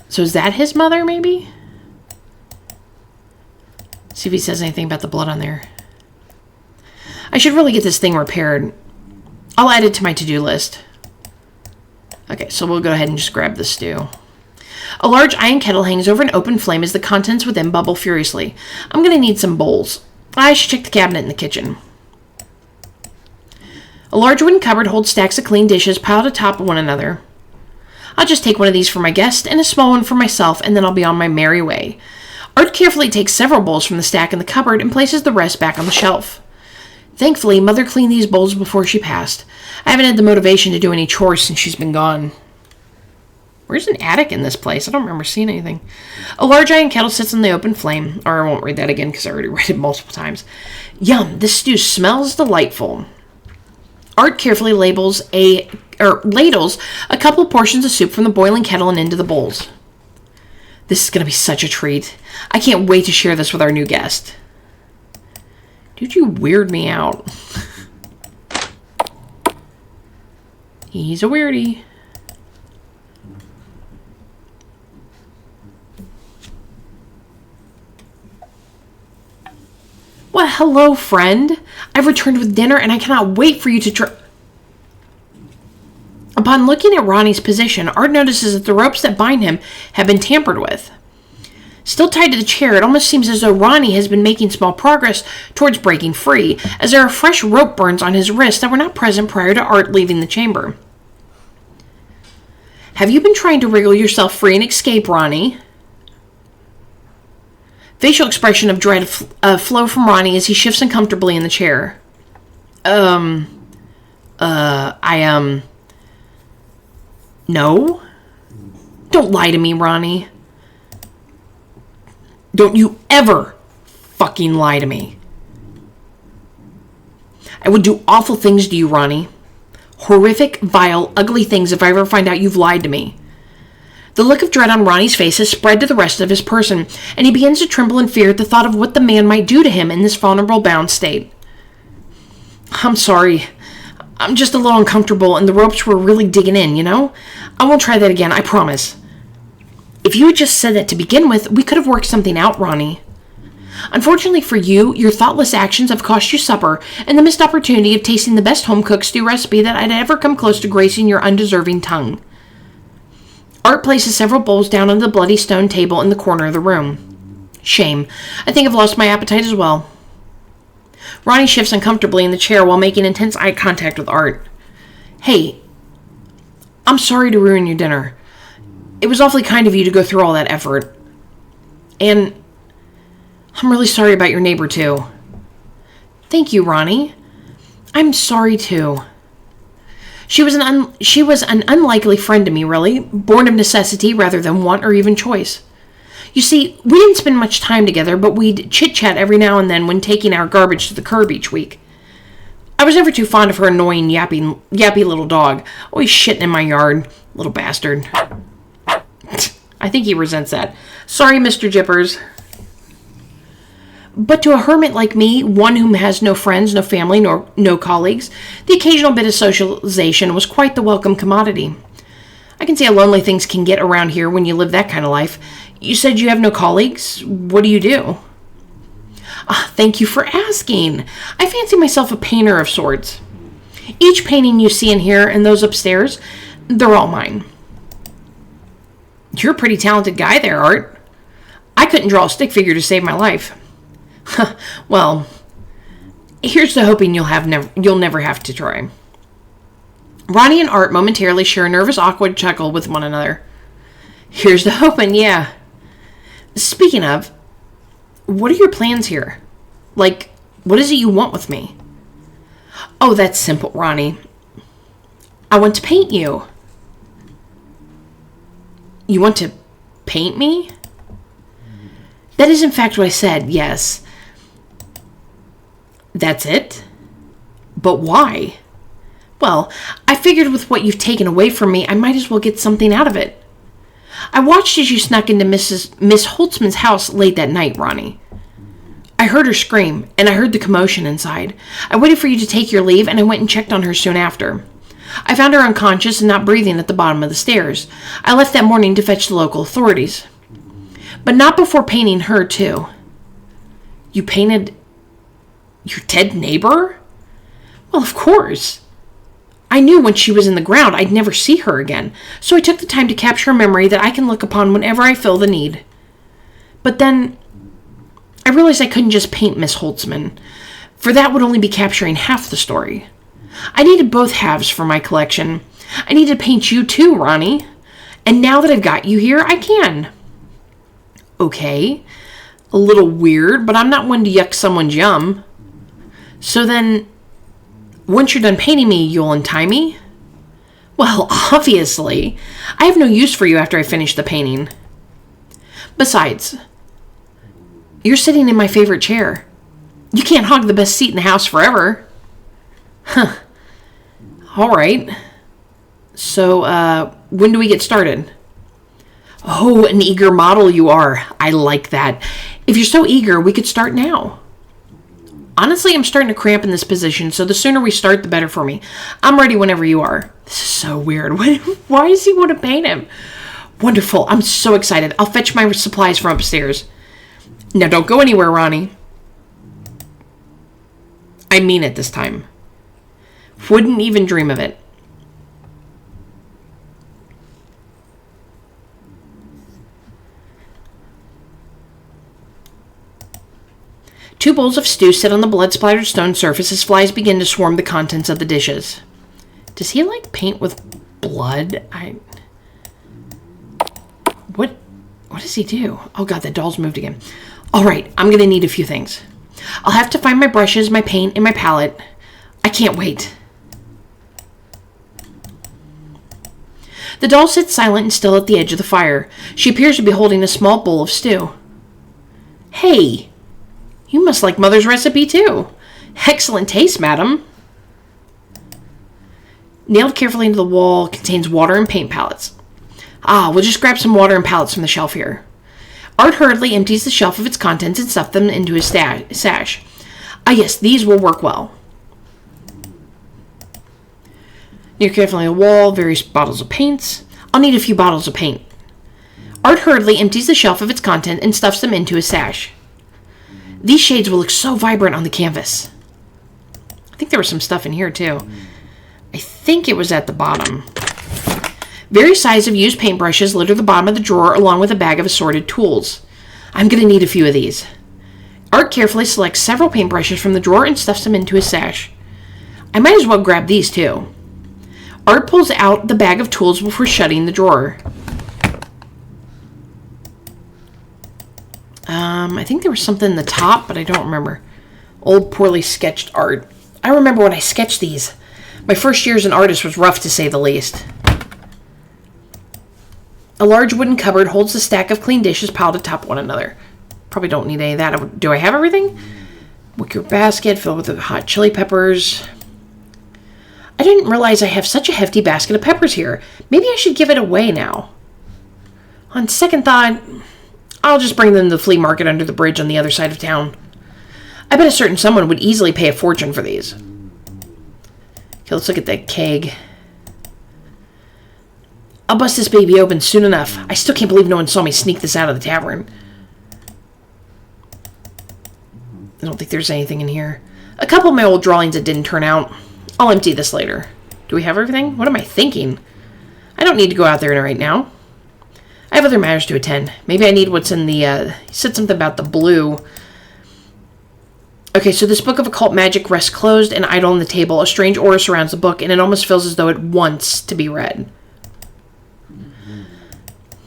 So is that his mother, maybe? See if he says anything about the blood on there. I should really get this thing repaired. I'll add it to my to-do list. Okay, so we'll go ahead and just grab the stew. A large iron kettle hangs over an open flame as the contents within bubble furiously. I'm going to need some bowls. I should check the cabinet in the kitchen. A large wooden cupboard holds stacks of clean dishes piled atop one another. I'll just take one of these for my guest and a small one for myself, and then I'll be on my merry way. Art carefully takes several bowls from the stack in the cupboard and places the rest back on the shelf. Thankfully, Mother cleaned these bowls before she passed. I haven't had the motivation to do any chores since she's been gone. Where's an attic in this place? I don't remember seeing anything. A large iron kettle sits on the open flame. Or I won't read that again because I already read it multiple times. Yum, this stew smells delightful. Art carefully ladles a couple portions of soup from the boiling kettle and into the bowls. This is going to be such a treat. I can't wait to share this with our new guest. Dude, you weird me out. He's a weirdie. Well, hello, friend. I've returned with dinner, and I cannot wait for you to try. Upon looking at Ronnie's position, Art notices that the ropes that bind him have been tampered with. Still tied to the chair, it almost seems as though Ronnie has been making small progress towards breaking free, as there are fresh rope burns on his wrists that were not present prior to Art leaving the chamber. Have you been trying to wriggle yourself free and escape, Ronnie? Facial expression of dread flow from Ronnie as he shifts uncomfortably in the chair. No? Don't lie to me, Ronnie. Don't you ever fucking lie to me. I would do awful things to you, Ronnie. Horrific, vile, ugly things if I ever find out you've lied to me. The look of dread on Ronnie's face has spread to the rest of his person, and he begins to tremble in fear at the thought of what the man might do to him in this vulnerable, bound state. I'm sorry. I'm just a little uncomfortable, and the ropes were really digging in, you know? I won't try that again, I promise. If you had just said that to begin with, we could have worked something out, Ronnie. Unfortunately for you, your thoughtless actions have cost you supper, and the missed opportunity of tasting the best home-cooked stew recipe that had ever come close to gracing your undeserving tongue. Art places several bowls down on the bloody stone table in the corner of the room. Shame. I think I've lost my appetite as well. Ronnie shifts uncomfortably in the chair while making intense eye contact with Art. Hey, I'm sorry to ruin your dinner. It was awfully kind of you to go through all that effort. And I'm really sorry about your neighbor, too. Thank you, Ronnie. I'm sorry, too. She was an unlikely friend to me, really, born of necessity rather than want or even choice. You see, we didn't spend much time together, but we'd chit-chat every now and then when taking our garbage to the curb each week. I was never too fond of her annoying, yappy little dog, always shitting in my yard, little bastard. I think he resents that. Sorry, Mr. Jippers. But to a hermit like me, one whom has no friends, no family, nor no colleagues, the occasional bit of socialization was quite the welcome commodity. I can see how lonely things can get around here when you live that kind of life. You said you have no colleagues? What do you do? Thank you for asking. I fancy myself a painter of sorts. Each painting you see in here and those upstairs, they're all mine. You're a pretty talented guy there, Art. I couldn't draw a stick figure to save my life. Well, here's to hoping you'll never have to try. Ronnie and Art momentarily share a nervous, awkward chuckle with one another. Here's to hoping, yeah. Speaking of, what are your plans here? Like, what is it you want with me? Oh, that's simple, Ronnie. I want to paint you. You want to paint me? That is in fact what I said, yes. That's it? But why? Well, I figured with what you've taken away from me, I might as well get something out of it. I watched as you snuck into Miss Holtzman's house late that night, Ronnie. I heard her scream, and I heard the commotion inside. I waited for you to take your leave, and I went and checked on her soon after. I found her unconscious and not breathing at the bottom of the stairs. I left that morning to fetch the local authorities. But not before painting her, too. You painted your dead neighbor? Well, of course. I knew when she was in the ground I'd never see her again, so I took the time to capture a memory that I can look upon whenever I feel the need. But then, I realized I couldn't just paint Miss Holtzman, for that would only be capturing half the story. I needed both halves for my collection. I needed to paint you too, Ronnie. And now that I've got you here, I can. Okay, a little weird, but I'm not one to yuck someone's yum. So then, once you're done painting me, you'll untie me? Well, obviously. I have no use for you after I finish the painting. Besides, you're sitting in my favorite chair. You can't hog the best seat in the house forever. Huh. All right. So, when do we get started? Oh, an eager model you are. I like that. If you're so eager, we could start now. Honestly, I'm starting to cramp in this position, so the sooner we start, the better for me. I'm ready whenever you are. This is so weird. Why does he want to paint him? Wonderful. I'm so excited. I'll fetch my supplies from upstairs. Now, don't go anywhere, Ronnie. I mean it this time. Wouldn't even dream of it. Two bowls of stew sit on the blood-splattered stone surface as flies begin to swarm the contents of the dishes. Does he like paint with blood? What does he do? Oh god, the doll's moved again. Alright, I'm gonna need a few things. I'll have to find my brushes, my paint, and my palette. I can't wait. The doll sits silent and still at the edge of the fire. She appears to be holding a small bowl of stew. Hey! You must like Mother's recipe, too. Excellent taste, madam. Nailed carefully into the wall contains water and paint palettes. We'll just grab some water and palettes from the shelf here. Art hurriedly empties the shelf of its contents and stuffs them into his sash. Yes, these will work well. Near carefully on the wall, various bottles of paints. I'll need a few bottles of paint. Art hurriedly empties the shelf of its content and stuffs them into his sash. These shades will look so vibrant on the canvas. I think there was some stuff in here, too. I think it was at the bottom. Various sizes of used paintbrushes litter the bottom of the drawer along with a bag of assorted tools. I'm going to need a few of these. Art carefully selects several paintbrushes from the drawer and stuffs them into his sash. I might as well grab these, too. Art pulls out the bag of tools before shutting the drawer. I think there was something in the top, but I don't remember. Old, poorly sketched art. I remember when I sketched these. My first year as an artist was rough, to say the least. A large wooden cupboard holds a stack of clean dishes piled atop one another. Probably don't need any of that. Do I have everything? Wicker basket filled with the hot chili peppers. I didn't realize I have such a hefty basket of peppers here. Maybe I should give it away now. On second thought, I'll just bring them to the flea market under the bridge on the other side of town. I bet a certain someone would easily pay a fortune for these. Okay, let's look at that keg. I'll bust this baby open soon enough. I still can't believe no one saw me sneak this out of the tavern. I don't think there's anything in here. A couple of my old drawings that didn't turn out. I'll empty this later. Do we have everything? What am I thinking? I don't need to go out there right now. I have other matters to attend. Maybe I need what's in the, he said something about the blue. Okay, so this book of occult magic rests closed and idle on the table. A strange aura surrounds the book, and it almost feels as though it wants to be read.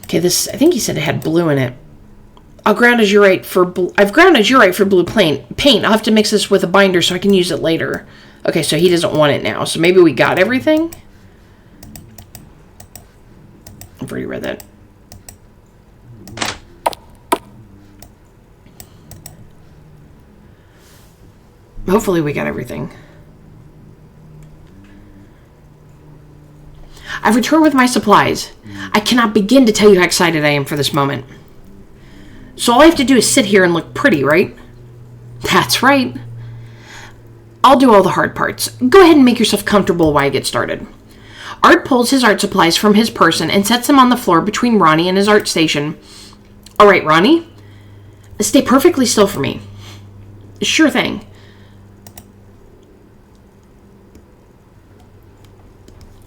Okay, this, I think he said it had blue in it. I've ground azurite for blue paint. I'll have to mix this with a binder so I can use it later. Okay, so he doesn't want it now. So maybe we got everything? I've already read that. Hopefully we got everything. I've returned with my supplies. I cannot begin to tell you how excited I am for this moment. So all I have to do is sit here and look pretty, right? That's right. I'll do all the hard parts. Go ahead and make yourself comfortable while I get started. Art pulls his art supplies from his person and sets them on the floor between Ronnie and his art station. All right, Ronnie. Stay perfectly still for me. Sure thing.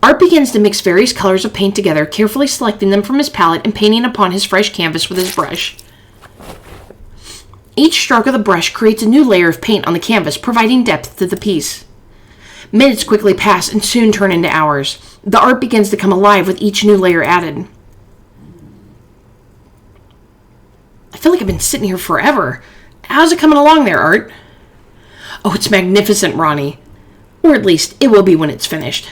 Art begins to mix various colors of paint together, carefully selecting them from his palette and painting upon his fresh canvas with his brush. Each stroke of the brush creates a new layer of paint on the canvas, providing depth to the piece. Minutes quickly pass and soon turn into hours. The art begins to come alive with each new layer added. I feel like I've been sitting here forever. How's it coming along there, Art? Oh, it's magnificent, Ronnie. Or at least, it will be when it's finished.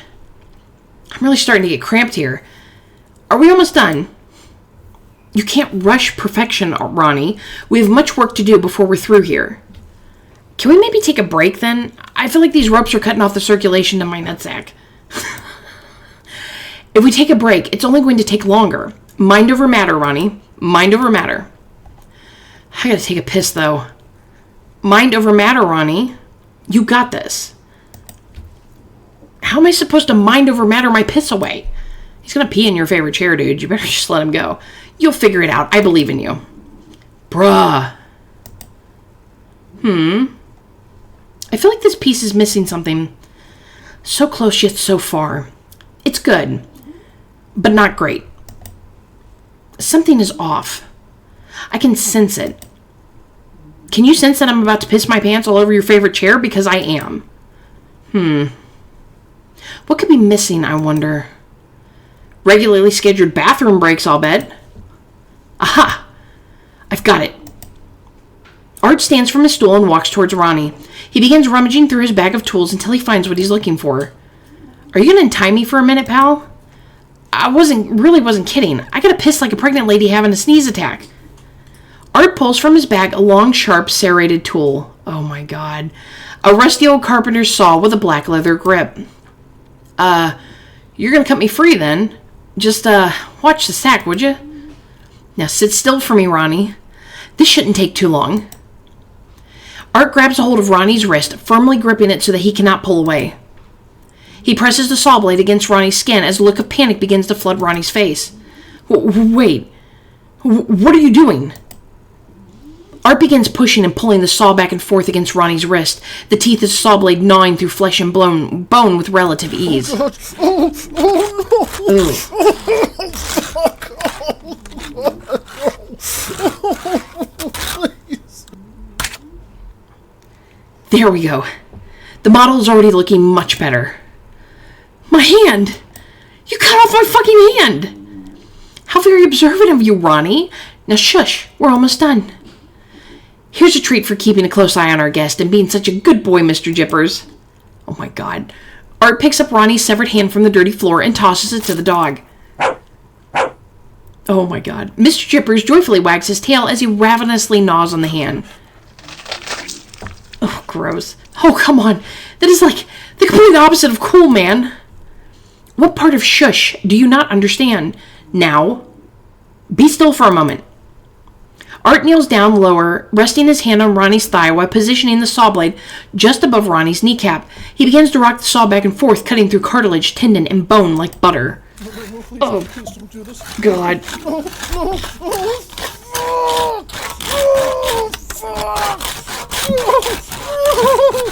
I'm really starting to get cramped here. Are we almost done? You can't rush perfection, Ronnie. We have much work to do before we're through here. Can we maybe take a break then? I feel like these ropes are cutting off the circulation to my nutsack. If we take a break, it's only going to take longer. Mind over matter, Ronnie. Mind over matter. I gotta take a piss, though. Mind over matter, Ronnie. You got this. How am I supposed to mind over matter my piss away? He's gonna pee in your favorite chair, dude. You better just let him go. You'll figure it out. I believe in you. Bruh. I feel like this piece is missing something. So close yet so far. It's good, but not great. Something is off. I can sense it. Can you sense that I'm about to piss my pants all over your favorite chair? Because I am. What could be missing, I wonder? Regularly scheduled bathroom breaks, I'll bet. Aha! I've got it. Art stands from his stool and walks towards Ronnie. He begins rummaging through his bag of tools until he finds what he's looking for. Are you going to untie me for a minute, pal? I wasn't kidding. I gotta piss like a pregnant lady having a sneeze attack. Art pulls from his bag a long, sharp, serrated tool. Oh my god. A rusty old carpenter's saw with a black leather grip. You're gonna cut me free then? Just, watch the sack, would you? Now sit still for me, Ronnie. This shouldn't take too long. Art grabs a hold of Ronnie's wrist, firmly gripping it so that he cannot pull away. He presses the saw blade against Ronnie's skin as a look of panic begins to flood Ronnie's face. Wait. What are you doing? Art begins pushing and pulling the saw back and forth against Ronnie's wrist, the teeth of the saw blade gnawing through flesh and bone with relative ease. There we go. The model is already looking much better. My hand! You cut off my fucking hand! How very observant of you, Ronnie. Now shush, we're almost done. Here's a treat for keeping a close eye on our guest and being such a good boy, Mr. Jippers. Oh my god. Art picks up Ronnie's severed hand from the dirty floor and tosses it to the dog. Oh my god. Mr. Jippers joyfully wags his tail as he ravenously gnaws on the hand. Oh, gross. Oh, come on. That is like the complete opposite of cool, man. What part of shush do you not understand? Now, be still for a moment. Art kneels down lower, resting his hand on Ronnie's thigh while positioning the saw blade just above Ronnie's kneecap. He begins to rock the saw back and forth, cutting through cartilage, tendon, and bone like butter. Oh, God.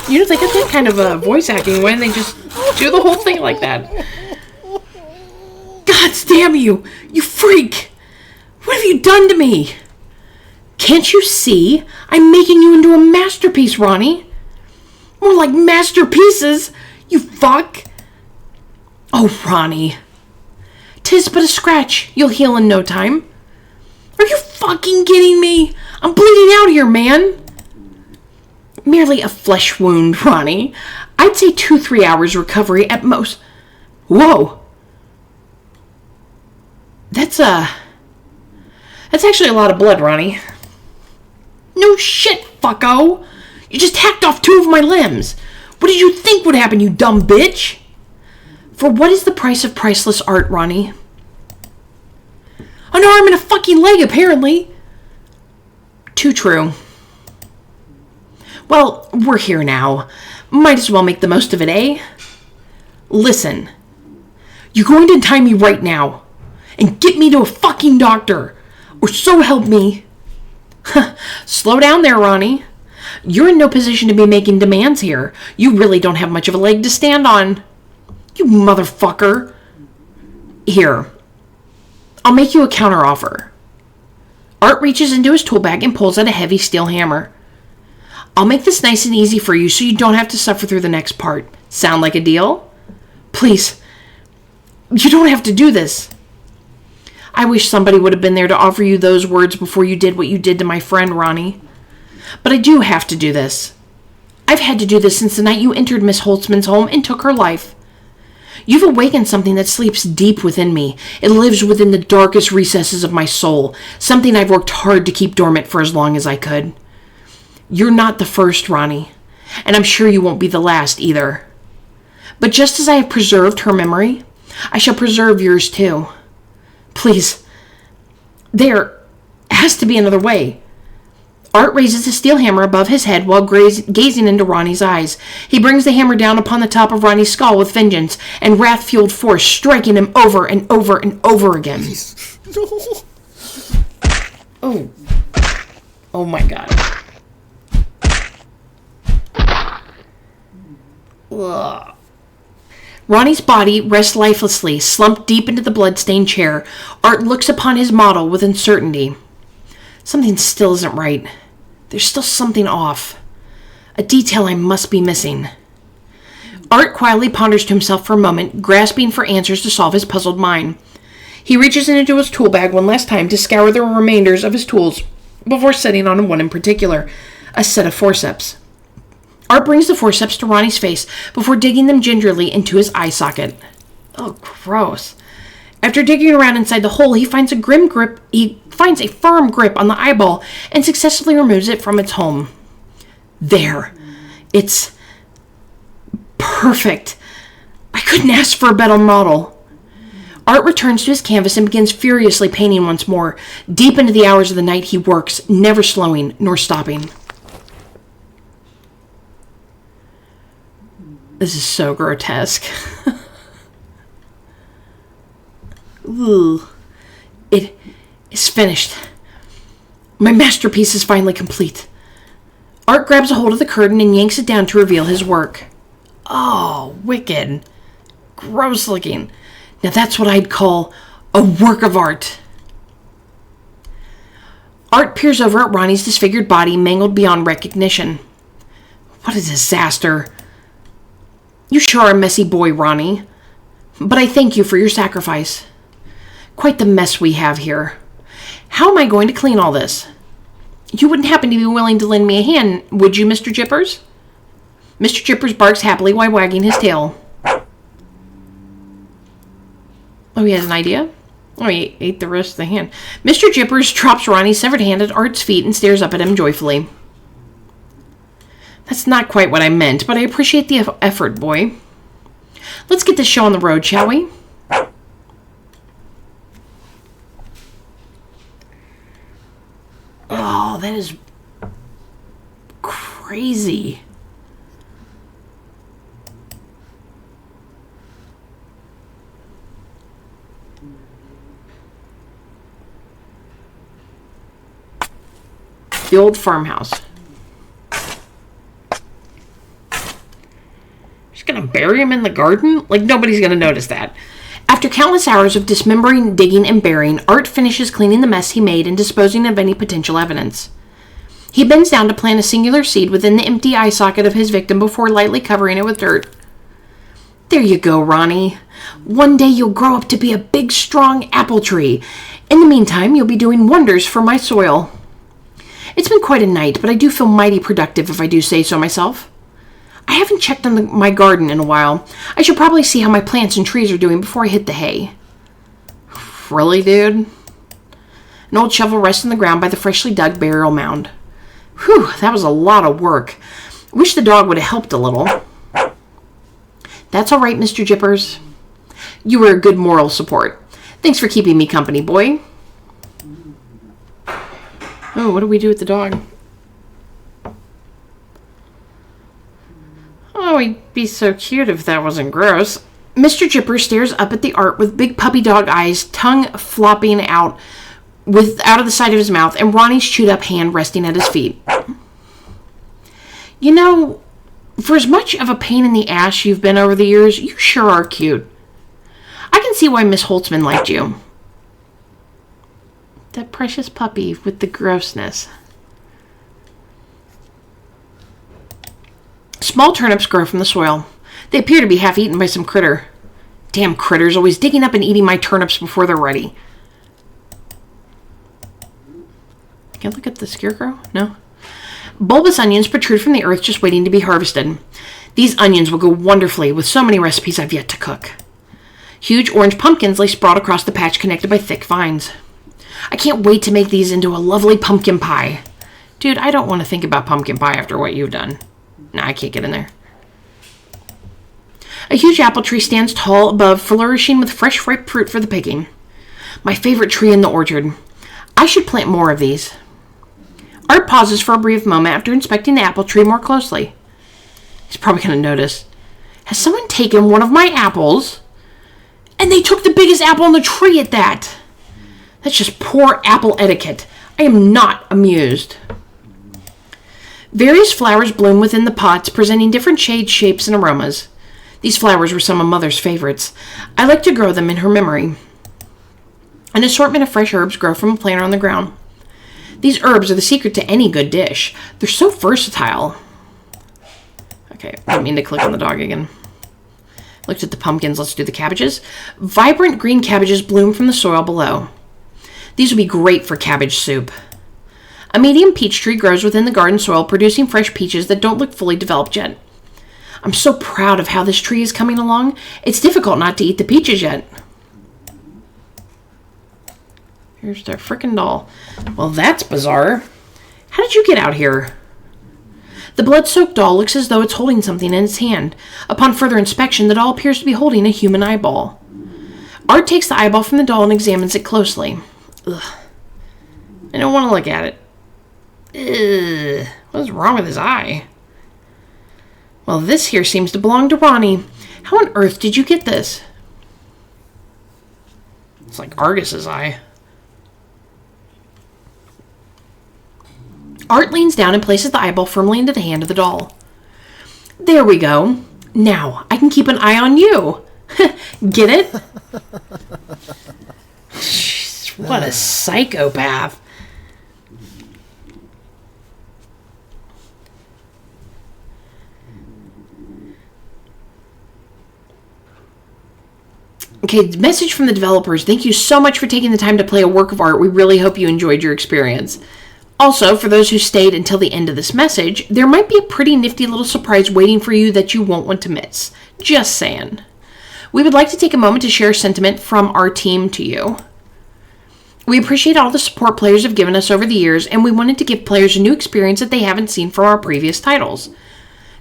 You know, they get that kind of voice acting when they just do the whole thing like that. God damn you! You freak! What have you done to me? Can't you see? I'm making you into a masterpiece, Ronnie. More like masterpieces, you fuck. Oh, Ronnie. 'Tis but a scratch. You'll heal in no time. Are you fucking kidding me? I'm bleeding out here, man. Merely a flesh wound, Ronnie. I'd say 2-3 hours recovery at most. Whoa. That's actually a lot of blood, Ronnie. No shit, fucko. You just hacked off 2 of my limbs. What did you think would happen, you dumb bitch? For what is the price of priceless art, Ronnie? An arm and a fucking leg, apparently. Too true. Well, we're here now. Might as well make the most of it, eh? Listen. You're going to untie me right now. And get me to a fucking doctor. Or so help me. Slow down there, Ronnie. You're in no position to be making demands here. You really don't have much of a leg to stand on. You motherfucker. Here. I'll make you a counteroffer. Art reaches into his tool bag and pulls out a heavy steel hammer. I'll make this nice and easy for you so you don't have to suffer through the next part. Sound like a deal? Please. You don't have to do this. I wish somebody would have been there to offer you those words before you did what you did to my friend, Ronnie. But I do have to do this. I've had to do this since the night you entered Miss Holtzman's home and took her life. You've awakened something that sleeps deep within me. It lives within the darkest recesses of my soul, something I've worked hard to keep dormant for as long as I could. You're not the first, Ronnie, and I'm sure you won't be the last either. But just as I have preserved her memory, I shall preserve yours too. Please, there has to be another way. Art raises the steel hammer above his head while gazing into Ronnie's eyes. He brings the hammer down upon the top of Ronnie's skull with vengeance and wrath-fueled force, striking him over and over and over again. No. Oh. Oh my god. Ugh. Ronnie's body rests lifelessly, slumped deep into the blood-stained chair. Art looks upon his model with uncertainty. Something still isn't right. There's still something off. A detail I must be missing. Art quietly ponders to himself for a moment, grasping for answers to solve his puzzled mind. He reaches into his tool bag one last time to scour the remainders of his tools before setting on one in particular, a set of forceps. Art brings the forceps to Ronnie's face before digging them gingerly into his eye socket. Oh, gross. After digging around inside the hole, he finds a firm grip on the eyeball and successfully removes it from its home. There. It's perfect. I couldn't ask for a better model. Art returns to his canvas and begins furiously painting once more. Deep into the hours of the night he works, never slowing nor stopping. This is so grotesque. Ugh. It is finished. My masterpiece is finally complete. Art grabs a hold of the curtain and yanks it down to reveal his work. Oh, wicked. Gross looking. Now that's what I'd call a work of art. Art peers over at Ronnie's disfigured body, mangled beyond recognition. What a disaster. You sure are a messy boy, Ronnie. But I thank you for your sacrifice. Quite the mess we have here. How am I going to clean all this? You wouldn't happen to be willing to lend me a hand, would you, Mr. Jippers? Mr. Jippers barks happily while wagging his tail. Oh, he has an idea? Oh, he ate the rest of the hand. Mr. Jippers drops Ronnie's severed hand at Art's feet and stares up at him joyfully. That's not quite what I meant, but I appreciate the effort, boy. Let's get this show on the road, shall we? Oh, that is crazy. The old farmhouse. Just gonna bury him in the garden? Like, nobody's gonna notice that. After countless hours of dismembering, digging, and burying, Art finishes cleaning the mess he made and disposing of any potential evidence. He bends down to plant a singular seed within the empty eye socket of his victim before lightly covering it with dirt. There you go, Ronnie. One day you'll grow up to be a big, strong apple tree. In the meantime, you'll be doing wonders for my soil. It's been quite a night, but I do feel mighty productive if I do say so myself. I haven't checked on my garden in a while. I should probably see how my plants and trees are doing before I hit the hay. Really, dude? An old shovel rests on the ground by the freshly dug burial mound. Whew, that was a lot of work. Wish the dog would have helped a little. That's all right, Mr. Jippers. You were a good moral support. Thanks for keeping me company, boy. Oh, what do we do with the dog? Oh, he'd be so cute if that wasn't gross. Mr. Jipper stares up at the art with big puppy dog eyes, tongue flopping out of the side of his mouth, and Ronnie's chewed up hand resting at his feet. You know, for as much of a pain in the ass you've been over the years, you sure are cute. I can see why Miss Holtzman liked you. That precious puppy with the grossness. Small turnips grow from the soil. They appear to be half eaten by some critter. Damn critters, always digging up and eating my turnips before they're ready. Can I look at the scarecrow? No? Bulbous onions protrude from the earth, just waiting to be harvested. These onions will go wonderfully with so many recipes I've yet to cook. Huge orange pumpkins lay sprawled across the patch connected by thick vines. I can't wait to make these into a lovely pumpkin pie. Dude, I don't want to think about pumpkin pie after what you've done. Nah, I can't get in there. A huge apple tree stands tall above, flourishing with fresh ripe fruit for the picking. My favorite tree in the orchard. I should plant more of these. Art pauses for a brief moment after inspecting the apple tree more closely. He's probably going to notice. Has someone taken one of my apples? And they took the biggest apple on the tree at that. That's just poor apple etiquette. I am not amused. Various flowers bloom within the pots, presenting different shades, shapes, and aromas. These flowers were some of Mother's favorites. I like to grow them in her memory. An assortment of fresh herbs grow from a planter on the ground. These herbs are the secret to any good dish. They're so versatile. Okay, I don't mean to click on the dog again. Looked at the pumpkins. Let's do the cabbages. Vibrant green cabbages bloom from the soil below. These would be great for cabbage soup. A medium peach tree grows within the garden soil, producing fresh peaches that don't look fully developed yet. I'm so proud of how this tree is coming along. It's difficult not to eat the peaches yet. Here's their frickin' doll. Well, that's bizarre. How did you get out here? The blood-soaked doll looks as though it's holding something in its hand. Upon further inspection, the doll appears to be holding a human eyeball. Art takes the eyeball from the doll and examines it closely. Ugh. I don't want to look at it. Ugh. What's wrong with his eye? Well, this here seems to belong to Ronnie. How on earth did you get this? It's like Argus's eye. Art leans down and places the eyeball firmly into the hand of the doll. There we go. Now, I can keep an eye on you. Get it? Jeez, what a psychopath. Okay, message from the developers. Thank you so much for taking the time to play a work of art. We really hope you enjoyed your experience. Also, for those who stayed until the end of this message, there might be a pretty nifty little surprise waiting for you that you won't want to miss. Just saying. We would like to take a moment to share a sentiment from our team to you. We appreciate all the support players have given us over the years, and we wanted to give players a new experience that they haven't seen from our previous titles.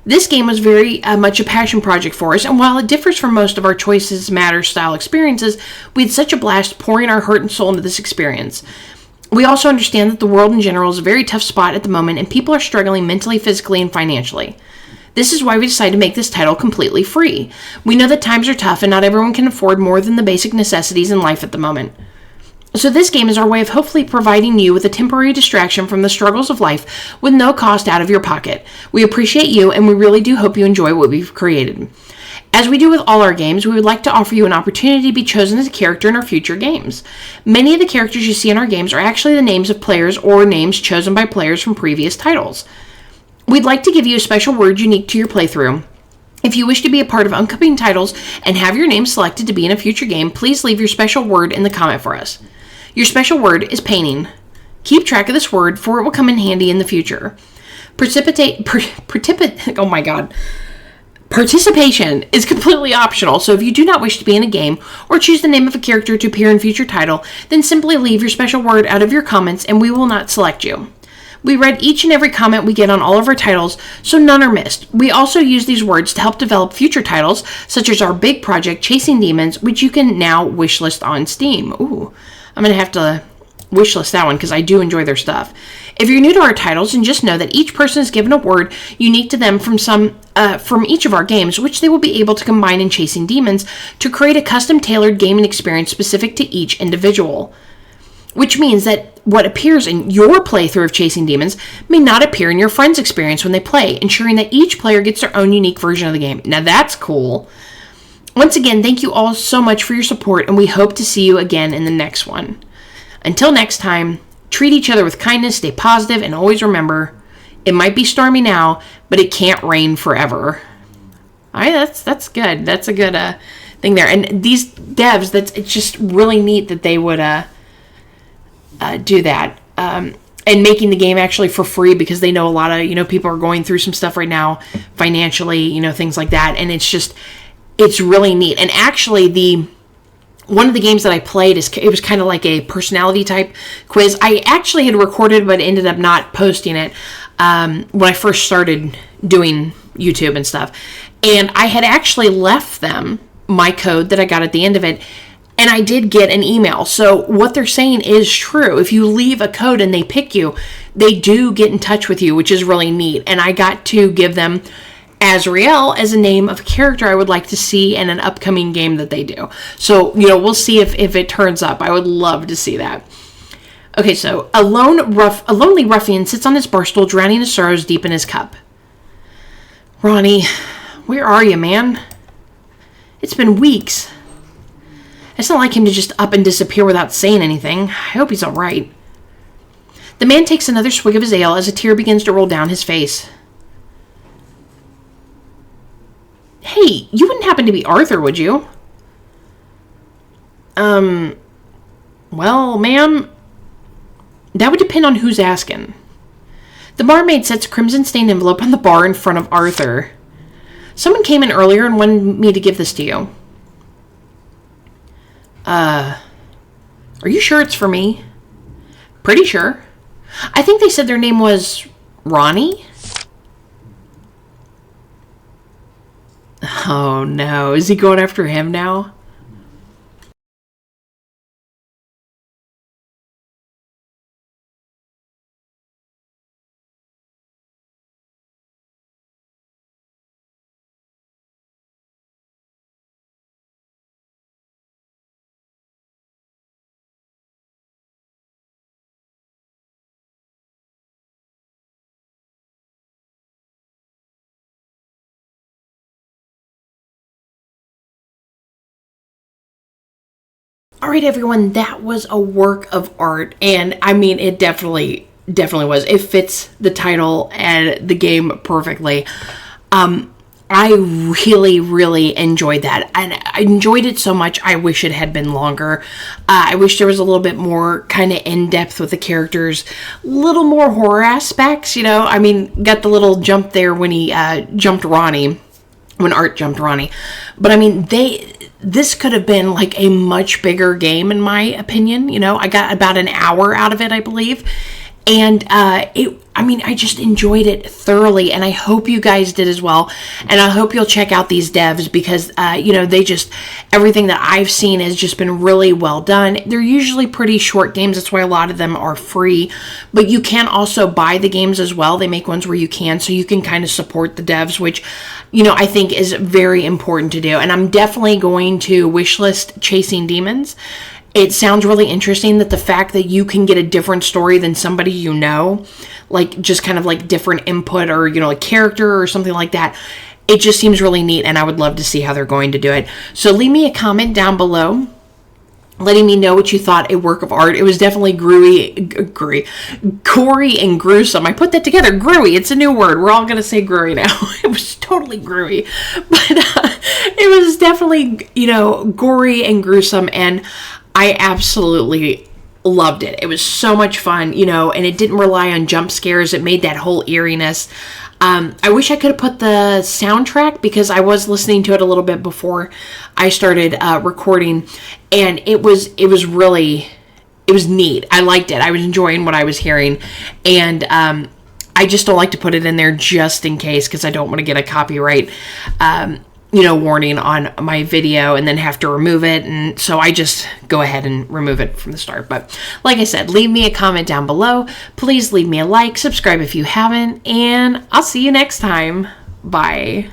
This game was very much a passion project for us, and while it differs from most of our Choices Matter style experiences, we had such a blast pouring our heart and soul into this experience. We also understand that the world in general is a very tough spot at the moment, and people are struggling mentally, physically, and financially. This is why we decided to make this title completely free. We know that times are tough, and not everyone can afford more than the basic necessities in life at the moment. So this game is our way of hopefully providing you with a temporary distraction from the struggles of life with no cost out of your pocket. We appreciate you, and we really do hope you enjoy what we've created. As we do with all our games, we would like to offer you an opportunity to be chosen as a character in our future games. Many of the characters you see in our games are actually the names of players or names chosen by players from previous titles. We'd like to give you a special word unique to your playthrough. If you wish to be a part of upcoming titles and have your name selected to be in a future game, please leave your special word in the comment for us. Your special word is painting. Keep track of this word, for it will come in handy in the future. Participation is completely optional, so if you do not wish to be in a game or choose the name of a character to appear in a future title, then simply leave your special word out of your comments and we will not select you. We read each and every comment we get on all of our titles, so none are missed. We also use these words to help develop future titles, such as our big project, Chasing Demons, which you can now wishlist on Steam. Ooh, I'm going to have to wishlist that one because I do enjoy their stuff. If you're new to our titles, then just know that each person is given a word unique to them from each of our games, which they will be able to combine in Chasing Demons to create a custom-tailored gaming experience specific to each individual. Which means that what appears in your playthrough of Chasing Demons may not appear in your friend's experience when they play, ensuring that each player gets their own unique version of the game. Now that's cool. Once again, thank you all so much for your support, and we hope to see you again in the next one. Until next time, treat each other with kindness, stay positive, and always remember, it might be stormy now, but it can't rain forever. All right, that's good. That's a good thing there. And these devs, it's just really neat that they would do that. And making the game actually for free because they know a lot of, people are going through some stuff right now financially, things like that. And it's really neat. And actually one of the games that I played, it was kind of like a personality type quiz. I actually had recorded, but ended up not posting it when I first started doing YouTube and stuff. And I had actually left them my code that I got at the end of it, and I did get an email. So what they're saying is true. If you leave a code and they pick you, they do get in touch with you, which is really neat. And I got to give them Azrael as a name of a character I would like to see in an upcoming game that they do. So, we'll see if it turns up. I would love to see that. Okay, so a lonely ruffian sits on his bar stool, drowning his sorrows deep in his cup. Ronnie, where are you, man? It's been weeks. It's not like him to just up and disappear without saying anything. I hope he's all right. The man takes another swig of his ale as a tear begins to roll down his face. Hey, you wouldn't happen to be Arthur, would you? Well, ma'am, that would depend on who's asking. The barmaid sets a crimson-stained envelope on the bar in front of Arthur. Someone came in earlier and wanted me to give this to you. Are you sure it's for me? Pretty sure. I think they said their name was Ronnie? Oh no, is he going after him now? All right, everyone, that was a work of art, and I mean, it definitely was. It fits the title and the game perfectly. I really enjoyed that, and I enjoyed it so much I wish it had been longer. I wish there was a little bit more kind of in-depth with the characters, a little more horror aspects, I mean, got the little jump there when he jumped Ronnie, when Art jumped Ronnie. But I mean, this could have been like a much bigger game, in my opinion. I got about an hour out of it, I believe. And I just enjoyed it thoroughly, and I hope you guys did as well. And I hope you'll check out these devs because, everything that I've seen has just been really well done. They're usually pretty short games. That's why a lot of them are free. But you can also buy the games as well. They make ones where you can, so you can kind of support the devs, which, I think is very important to do. And I'm definitely going to wishlist Chasing Demons. It sounds really interesting that the fact that you can get a different story than somebody like just kind of like different input or, a character or something like that. It just seems really neat, and I would love to see how they're going to do it. So leave me a comment down below letting me know what you thought a work of art. It was definitely gory and gruesome. I put that together, gruey. It's a new word. We're all going to say gruey now. It was totally gruey. But it was definitely, gory and gruesome, and I absolutely loved it. It was so much fun, and it didn't rely on jump scares. It made that whole eeriness. I wish I could have put the soundtrack because I was listening to it a little bit before I started recording, and it was neat. I liked it. I was enjoying what I was hearing, and I just don't like to put it in there just in case because I don't want to get a copyright warning on my video and then have to remove it. And so I just go ahead and remove it from the start. But like I said, leave me a comment down below. Please leave me a like, subscribe if you haven't, and I'll see you next time. Bye.